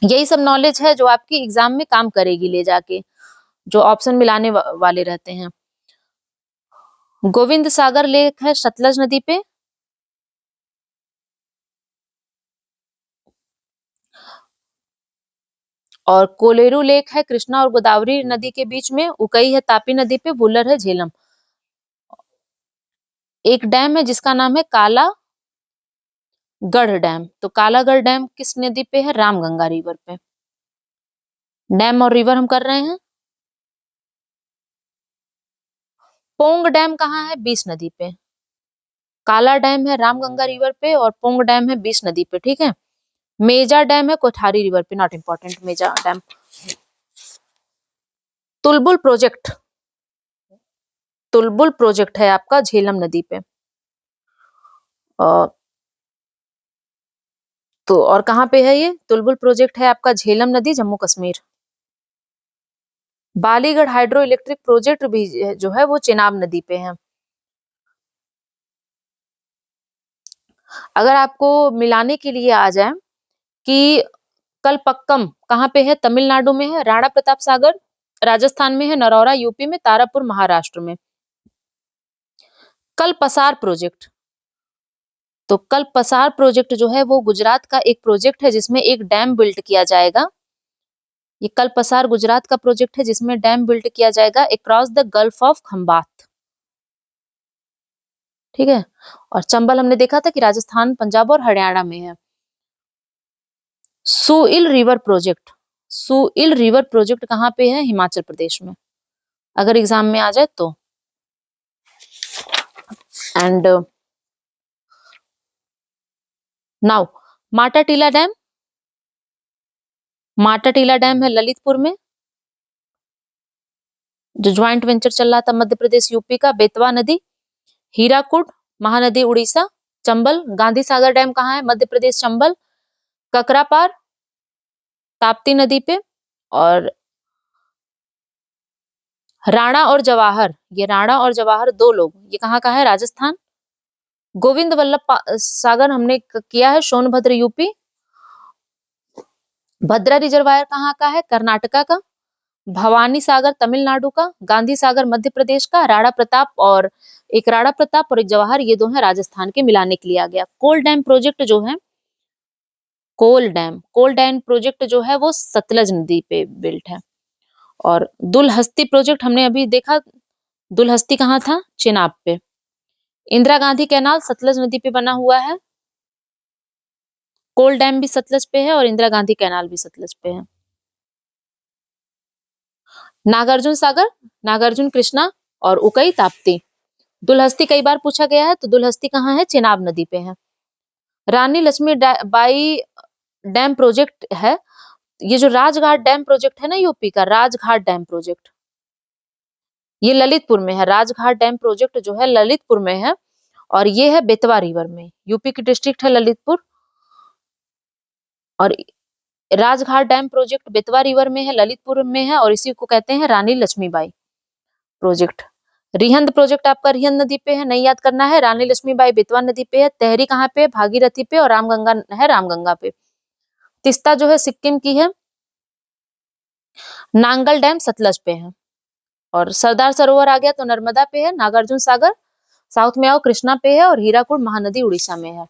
[SPEAKER 1] यही सब नॉलेज है जो आपकी एग्जाम में काम करेगी ले जाके, जो ऑप्शन मिलाने वाले रहते हैं। गोविंद सागर लेक है सतलज नदी पे। और कोलेरू लेक है कृष्णा और गोदावरी नदी के बीच में। उकई है तापी नदी पे। वुलर है झेलम। एक डैम है जिसका नाम है कालागढ़ डैम। तो कालागढ़ डैम किस नदी पे है? रामगंगा रिवर पे। डैम और रिवर हम कर रहे हैं। पोंग डैम कहाँ है? बीस नदी पे। काला डैम है रामगंगा रिवर पे और पोंग डैम है बीस नदी पे, ठीक है। मेजा डैम है कोठारी रिवर पे, not important Meja dam. Tulbul project, Tulbul project है आपका झेलम नदी पे। तो और कहाँ पे है ये? तुलबुल प्रोजेक्ट है आपका झेलम नदी, Jammu Kashmir. Baligarh hydro electric project भी जो है वो चेनाब नदी पे है। अगर आपको मिलाने के लिए आ जाए कि कलपक्कम कहाँ पे है? तमिलनाडु में है। राणा प्रताप सागर राजस्थान में है। नरौरा यूपी में। तारापुर महाराष्ट्र में। कलपसार प्रोजेक्ट, तो कलपसार प्रोजेक्ट जो है वो गुजरात का एक प्रोजेक्ट है जिसमें एक डैम बिल्ड किया जाएगा। ये कलपसार गुजरात का प्रोजेक्ट है जिसमें डैम बिल्ड किया जाएगा across the gulf of Khambhat, ठीक है। और चंबल हमने देखा था कि राजस्थान, पंजाब और हरियाणा में है। सुइल रिवर प्रोजेक्ट, सुइल रिवर प्रोजेक्ट कहाँ पे है? हिमाचल प्रदेश में, अगर एग्जाम में आ जाए तो। एंड नाउ माटा टीला डैम, माटा टीला डैम है ललितपुर में, जो ज्वाइंट वेंचर चल रहा था मध्य प्रदेश यूपी का। बेतवा नदी, हीराकुड महानदी उड़ीसा। चंबल गांधी सागर डैम कहाँ है? मध्य प्रदेश चंबल। ककरापार ताप्ती नदी पे। और राणा और जवाहर, ये राणा और जवाहर दो लोग, ये कहाँ का है? राजस्थान। गोविंद वल्लभ सागर हमने किया है सोनभद्र यूपी। भद्रा रिजर्वायर कहाँ का है? कर्नाटका का। भवानी सागर तमिलनाडु का। गांधी सागर मध्य प्रदेश का। राणा प्रताप और एक जवाहर, ये दो है राजस्थान के। मिलाने के लिए आ गया। कोल डैम प्रोजेक्ट जो है, कोल डैम प्रोजेक्ट जो है वो सतलज नदी पे बिल्ट है। और दुलहस्ती प्रोजेक्ट हमने अभी देखा, दुलहस्ती कहाँ था? चेनाब पे। इंदिरा गांधी कैनाल सतलज नदी पे बना हुआ है। कोल डैम भी सतलज पे है और इंदिरा गांधी कैनाल भी सतलज पे है। नागार्जुन सागर, नागार्जुन कृष्णा और उकई ताप्ती। दुलहस्ती कई बार पूछा गया है, तो दुलहस्ती कहाँ है? चेनाब नदी पे है। रानी लक्ष्मी बाई डैम प्रोजेक्ट है। ये जो राजघाट डैम प्रोजेक्ट है ना यूपी का, राजघाट डैम प्रोजेक्ट, ये ललितपुर में है। राजघाट डैम प्रोजेक्ट जो है ललितपुर में है और ये है बेतवा रिवर में। यूपी की डिस्ट्रिक्ट है ललितपुर। और Rajghat dam project Betwa river में है, ललितपुर में है और इसी को कहते हैं रानी लक्ष्मीबाई प्रोजेक्ट। रिहंद प्रोजेक्ट आपका रिहंद नदी पे है, नहीं याद करना है। रानी लक्ष्मीबाई बेतवा नदी पे है। तहरी कहाँ पे? भागीरथी पे। और रामगंगा है रामगंगा पे। तिस्ता जो है सिक्किम की है। नांगल डैम सतलज पे है। और सरदार सरोवर आ गया तो नर्मदा पे है। नागार्जुन सागर साउथ में आओ कृष्णा पे है। और हीराकुड महानदी उड़ीसा में है।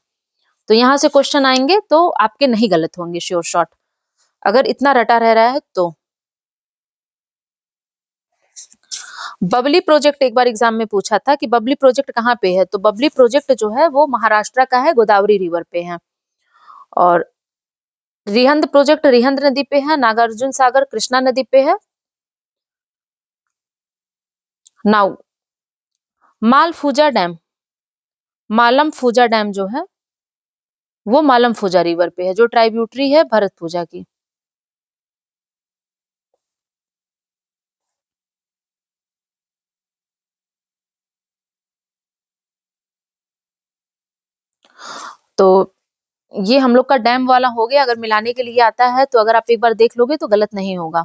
[SPEAKER 1] तो यहाँ से क्वेश्चन आएंगे तो आपके नहीं गलत होंगे श्योर शॉट, अगर इतना रटा रह रहा है तो। बबली प्रोजेक्ट एक बार एग्जाम में पूछा था कि बबली प्रोजेक्ट कहाँ पे है, तो बबली प्रोजेक्ट जो है वो महाराष्ट्र का है, गोदावरी रिवर पे है। और रिहंद प्रोजेक्ट रिहंद नदी पे है, नागार्जुन सागर कृष्णा नदी पे है। नाउ मालफूजा डैम, मालम फूजा डैम जो है वो मालम फूजा रिवर पे है, जो ट्राइब्यूटरी है भरतपुजा की। तो ये हम लोग का डैम वाला हो गया। अगर मिलाने के लिए आता है तो अगर आप एक बार देख लोगे तो गलत नहीं होगा।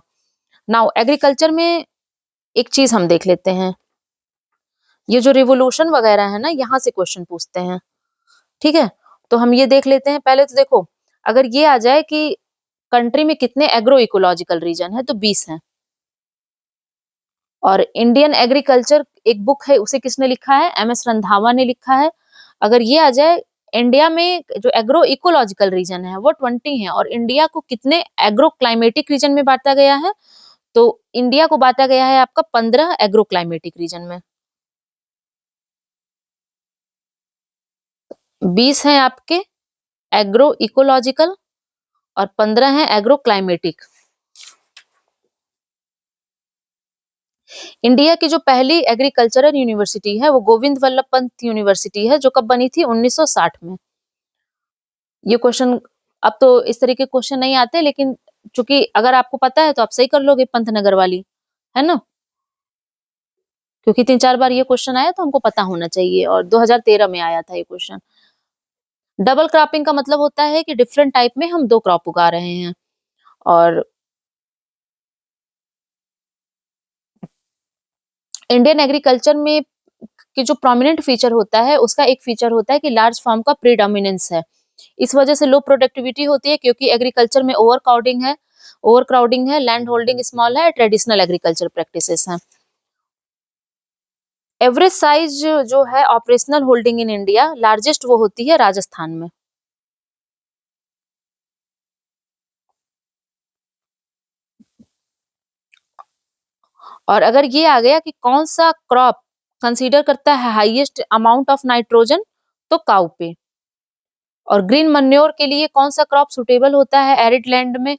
[SPEAKER 1] नाउ एग्रीकल्चर में एक चीज हम देख लेते हैं, ये जो रिवोल्यूशन वगैरह है ना, यहाँ से क्वेश्चन पूछते हैं, ठीक है। तो हम ये देख लेते हैं। पहले तो देखो, अगर ये आ जाए कि कंट्री में कितने एग्रो इकोलॉजिकल रीजन है, तो 20 है। और इंडियन एग्रीकल्चर एक बुक है, उसे किसने लिखा है? एम एस रंधावा ने लिखा है। अगर ये आ जाए, इंडिया में जो एग्रो इकोलॉजिकल रीजन है वो 20 है। और इंडिया को कितने एग्रो क्लाइमेटिक रीजन में बांटा गया है? तो इंडिया को बांटा गया है आपका 15 एग्रो क्लाइमेटिक रीजन में। 20 हैं आपके एग्रो इकोलॉजिकल और 15 हैं एग्रो क्लाइमेटिक। इंडिया की जो पहली एग्रीकल्चरल यूनिवर्सिटी है वो गोविंद वल्लभ पंत यूनिवर्सिटी है, जो कब बनी थी? 1960 में। ये क्वेश्चन अब तो इस तरह के क्वेश्चन नहीं आते, लेकिन चूंकि अगर आपको पता है तो आप सही कर लोगे, पंतनगर वाली, है ना? क्योंकि 3-4 बार ये क्वेश्चन आया तो हमको पता होना चाहिए, और 2013 में आया था ये क्वेश्चन। डबल क्रॉपिंग का मतलब होता है कि डिफरेंट टाइप में हम 2 क्रॉप उगा रहे हैं। और इंडियन एग्रीकल्चर में कि जो प्रोमिनेंट फीचर होता है, उसका एक फीचर होता है कि लार्ज फार्म का प्रीडोमिनेंस है। इस वजह से लो प्रोडक्टिविटी होती है, क्योंकि एग्रीकल्चर में ओवर क्राउडिंग है, लैंड होल्डिंग स्मॉल है, ट्रेडिशनल एग्रीकल्चर प्रैक्टिसेस हैं। एवरेज साइज जो है operational holding in India, largest वो होती है राजस्थान में। और अगर ये आ गया कि कौन सा क्रॉप कंसीडर करता है हाईएस्ट अमाउंट ऑफ नाइट्रोजन, तो काउ पे। और ग्रीन मन्योर के लिए कौन सा क्रॉप सुटेबल होता है एरिड लैंड में,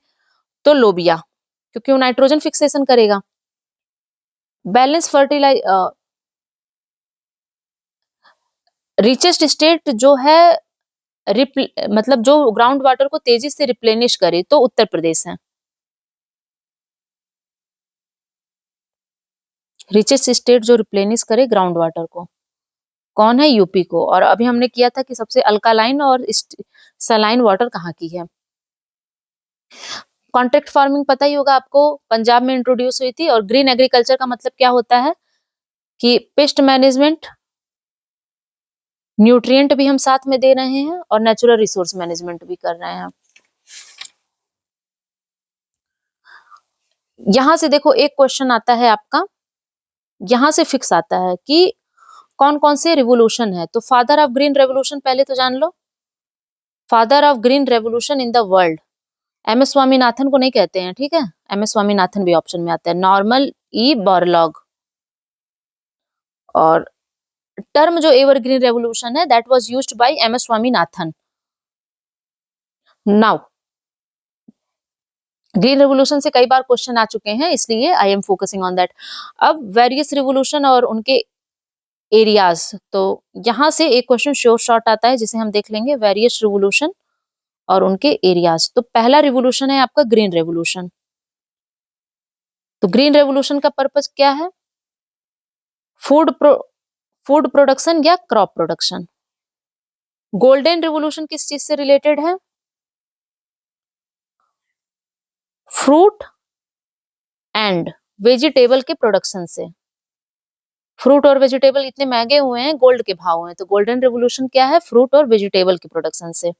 [SPEAKER 1] तो लोबिया, क्योंकि वो नाइट्रोजन फिक्सेशन करेगा। बैलेंस फर्टिलाइज रिचेस्ट स्टेट जो है मतलब जो ग्राउंड वाटर को तेजी से रिप्लेनिश करे, तो उत्तर प्रदेश है। रिचेस्ट स्टेट जो रिप्लेनिश करे ग्राउंड वाटर को, कौन है? यूपी को। और अभी हमने किया था कि सबसे अल्कालाइन और सलाइन वाटर कहाँ की है। कॉन्ट्रैक्ट फार्मिंग पता ही होगा आपको, पंजाब में इंट्रोड्यूस हुई थी। और ग्रीन एग्रीकल्चर का मतलब क्या होता है कि पेस्ट मैनेजमेंट, न्यूट्रिएंट भी हम साथ में दे रहे हैं और नेचुरल रिसोर्स मैनेजमेंट भी कर रहे हैं। यहां से देखो एक क्वेश्चन आता है आपका, यहां से फिक्स आता है कि कौन कौन से रिवोल्यूशन है। तो फादर ऑफ ग्रीन रेवोल्यूशन पहले तो जान लो। Father of green revolution in the world, M S Swaminathan को नहीं कहते हैं, ठीक है। एम एस स्वामीनाथन भी ऑप्शन में आता है। Norman E Borlaug. और टर्म जो एवरग्रीन रेवोल्यूशन है, that was used by M S Swaminathan. Now green revolution से कई बार क्वेश्चन आ चुके हैं, इसलिए I am focusing on that. अब वेरियस रिवोल्यूशन और उनके एरियाज, तो यहां से एक क्वेश्चन श्योर शॉर्ट आता है जिसे हम देख लेंगे, वेरियस रिवोल्यूशन और उनके एरियाज। तो पहला रिवोल्यूशन है आपका ग्रीन रेवोल्यूशन। तो ग्रीन रेवोल्यूशन का पर्पस क्या है? फूड फूड प्रोडक्शन या क्रॉप प्रोडक्शन। गोल्डन रिवोल्यूशन किस चीज से रिलेटेड है? फ्रूट एंड वेजिटेबल के प्रोडक्शन से। फ्रूट और वेजिटेबल इतने महंगे हुए हैं, गोल्ड के भाव हैं, तो गोल्डन रेवोल्यूशन क्या है? फ्रूट और वेजिटेबल के प्रोडक्शन से।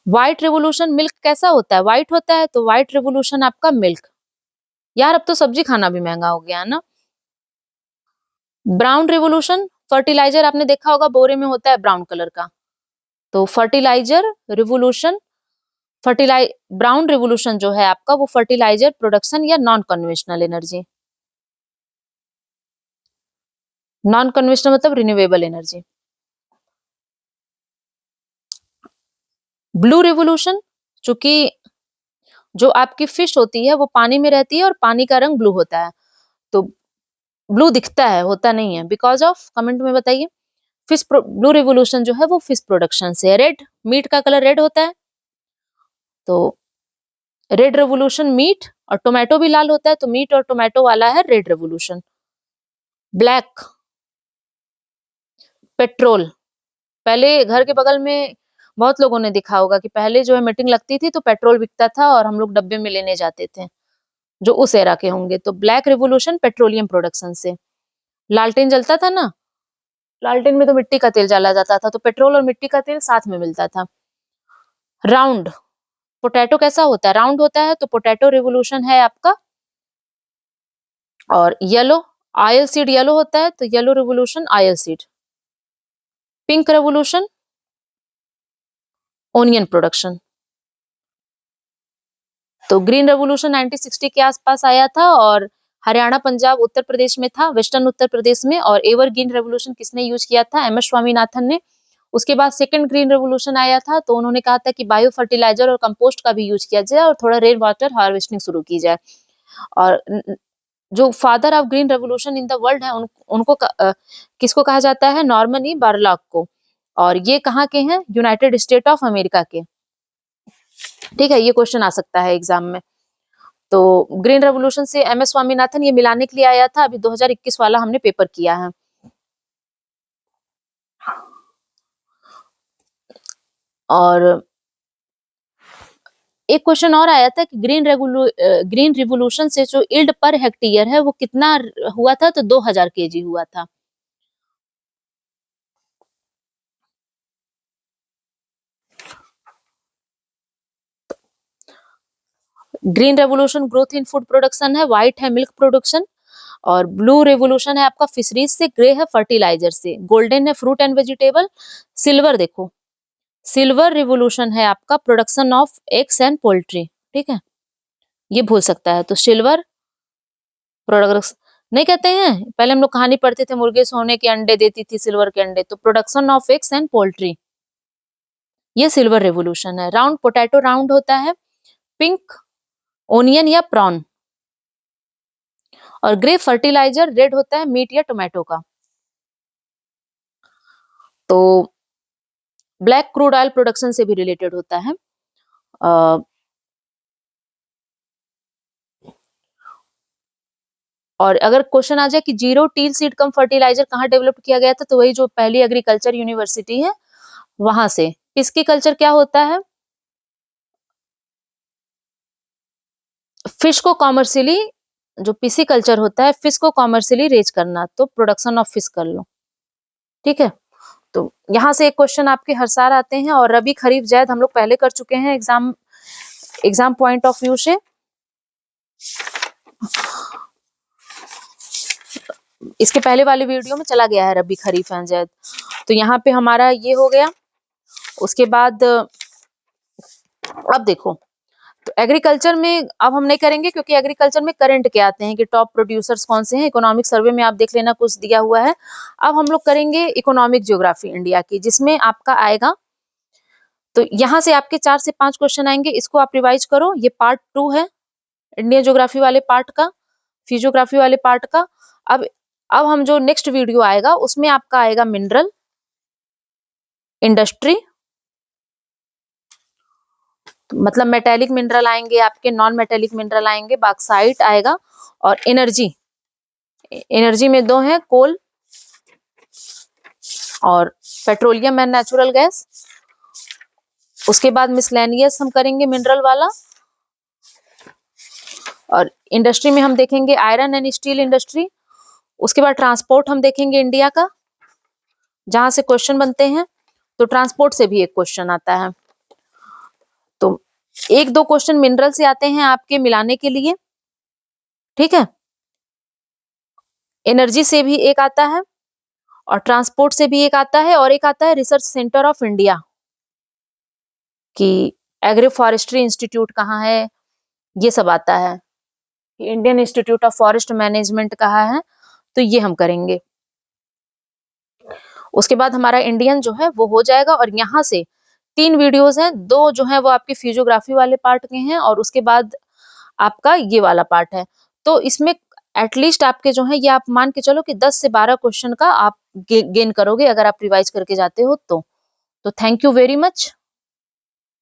[SPEAKER 1] व्हाइट रेवोल्यूशन, मिल्क कैसा होता है? व्हाइट होता है, तो व्हाइट रेवोल्यूशन आपका मिल्क। यार अब तो सब्जी खाना भी महंगा हो गया है ना। ब्राउन रेवोल्यूशन, फर्टिलाइजर आपने देखा होगा बोरे में होता है ब्राउन कलर का, तो फर्टिलाइजर रिवोल्यूशन, ब्राउन रिवोल्यूशन जो है आपका वो फर्टिलाइजर प्रोडक्शन या non conventional energy. Non conventional मतलब रिन्यूएबल एनर्जी। ब्लू रिवोल्यूशन, चूंकि जो आपकी फिश होती है वो पानी में रहती है और पानी का रंग ब्लू होता है, तो ब्लू दिखता है, होता नहीं है, बिकॉज ऑफ, कमेंट में बताइए। ब्लू रिवोल्यूशन जो है वो फिश प्रोडक्शन से है। रेड, मीट का कलर रेड होता है, तो रेड रेवोल्यूशन मीट, और टोमेटो भी लाल होता है, तो मीट और टोमेटो वाला है रेड रेवोल्यूशन। Black, petrol. पहले घर के बगल में बहुत लोगों ने देखा होगा कि पहले जो है मीटिंग लगती थी तो पेट्रोल बिकता था और हम लोग डब्बे में लेने जाते थे, जो उस एरा के होंगे। तो ब्लैक रिवोल्यूशन पेट्रोलियम प्रोडक्शन से। लालटेन जलता था ना, लालटेन में तो मिट्टी का तेल डाला जाता था, तो पेट्रोल और मिट्टी का तेल साथ में मिलता था। राउंड, पोटैटो कैसा होता है, राउंड होता है, तो पोटैटो रिवोल्यूशन है आपका। और येलो, आयल सीड येलो होता है, तो yellow revolution oil seed. Pink revolution, onion production. तो ग्रीन रेवोल्यूशन 1960 के आसपास आया था, और हरियाणा, पंजाब, उत्तर प्रदेश में था, वेस्टर्न उत्तर प्रदेश में। और एवर ग्रीन रेवोल्यूशन किसने यूज किया था, एम एस स्वामीनाथन ने। उसके बाद सेकंड ग्रीन रेवोल्यूशन आया था, तो उन्होंने कहा था कि बायो फर्टिलाइजर और कंपोस्ट का भी यूज किया जाए और थोड़ा रेन वाटर हार्वेस्टिंग शुरू की जाए। और जो father of green revolution in the world है, उनको किसको कहा जाता है, नॉर्मन ई बारलॉग को। और ये कहाँ के हैं, यूनाइटेड स्टेट ऑफ अमेरिका के। ठीक है, ये क्वेश्चन आ सकता है एग्जाम में। तो ग्रीन रेवोल्यूशन से एम एस स्वामीनाथन ये मिलाने के लिए आया था, अभी 2021 वाला हमने पेपर किया है। और एक क्वेश्चन और आया था कि ग्रीन रिवोल्यूशन से जो यील्ड पर हेक्टेयर है वो कितना हुआ था, तो 2000 केजी हुआ था। Green revolution growth in food production है, व्हाइट है मिल्क प्रोडक्शन, और ब्लू रेवोल्यूशन है आपका फिशरीज से, ग्रे है फर्टिलाइजर से, गोल्डन है फ्रूट एंड वेजिटेबल, सिल्वर देखो, सिल्वर रिवोल्यूशन है आपका production of eggs and poultry. ठीक है, ये भूल सकता है, तो सिल्वर प्रोडक्शन नहीं कहते हैं, पहले हम लोग कहानी पढ़ते थे, मुर्गे सोने के अंडे देती थी, सिल्वर के अंडे, तो production of eggs and poultry, ये सिल्वर रेवोल्यूशन है। राउंड, पोटैटो राउंड होता है। पिंक, ओनियन या प्रॉन। और ग्रे, फर्टिलाइजर, रेड होता है मीट या टोमेटो का। तो ब्लैक, क्रूड ऑयल प्रोडक्शन से भी रिलेटेड होता है। और अगर क्वेश्चन आ जाए कि zero till seed cum fertiliser कहाँ डेवलप किया गया था, तो वही जो पहली एग्रीकल्चर यूनिवर्सिटी है वहां से। पिस्की कल्चर क्या होता है, फिश को कॉमर्शियली, जो पीसी कल्चर होता है फिश को कॉमर्शियली रेज करना, तो प्रोडक्शन ऑफ फिश कर लो। ठीक है, तो यहाँ से एक क्वेश्चन आपके हर साल आते हैं। और रबी, खरीफ, जायद हम लोग पहले कर चुके हैं एग्जाम पॉइंट ऑफ व्यू से। इसके पहले वाले वीडियो में चला गया है रबी, खरीफ एंड जायद। तो यहाँ पे हमारा ये हो गया। उसके बाद अब देखो, तो एग्रीकल्चर में अब हम नहीं करेंगे, क्योंकि एग्रीकल्चर में करंट के आते हैं कि टॉप प्रोड्यूसर्स कौन से हैं। इकोनॉमिक सर्वे में आप देख लेना, कुछ दिया हुआ है। अब हम लोग करेंगे इकोनॉमिक ज्योग्राफी इंडिया की, जिसमें आपका आएगा, तो यहाँ से आपके 4 से 5 क्वेश्चन आएंगे, इसको आप रिवाइज करो। ये पार्ट 2 है इंडियन ज्योग्राफी वाले पार्ट का, फिजियोग्राफी वाले पार्ट का। अब हम जो नेक्स्ट वीडियो आएगा उसमें आपका आएगा मिनरल, इंडस्ट्री, मतलब मेटेलिक मिनरल आएंगे आपके, नॉन मेटेलिक मिनरल आएंगे, बॉक्साइट आएगा, और एनर्जी। एनर्जी में 2 हैं, कोल और पेट्रोलियम एंड नेचुरल गैस। उसके बाद मिसलेनियस हम करेंगे मिनरल वाला। और इंडस्ट्री में हम देखेंगे आयरन एंड स्टील इंडस्ट्री। उसके बाद ट्रांसपोर्ट हम देखेंगे इंडिया का, जहां से क्वेश्चन बनते हैं। तो ट्रांसपोर्ट से भी एक क्वेश्चन आता है। तो 1-2 क्वेश्चन मिनरल से आते हैं आपके मिलाने के लिए। ठीक है, एनर्जी से भी एक आता है, और ट्रांसपोर्ट से भी एक आता है, और एक आता है रिसर्च सेंटर ऑफ इंडिया, कि एग्री फॉरेस्ट्री इंस्टीट्यूट कहाँ है, ये सब आता है। Indian institute of forest management कहाँ है, तो ये हम करेंगे। उसके बाद हमारा इंडियन जो है वो हो जाएगा, और यहाँ से 3 वीडियोस हैं, 2 जो हैं वो आपके फिजियोग्राफी वाले पार्ट के हैं, और उसके बाद आपका ये वाला पार्ट है। तो इसमें एटलीस्ट आपके जो है ये आप मान के चलो कि 10 से 12 क्वेश्चन का आप गेन करोगे अगर आप रिवाइज करके जाते हो तो। तो थैंक यू वेरी मच।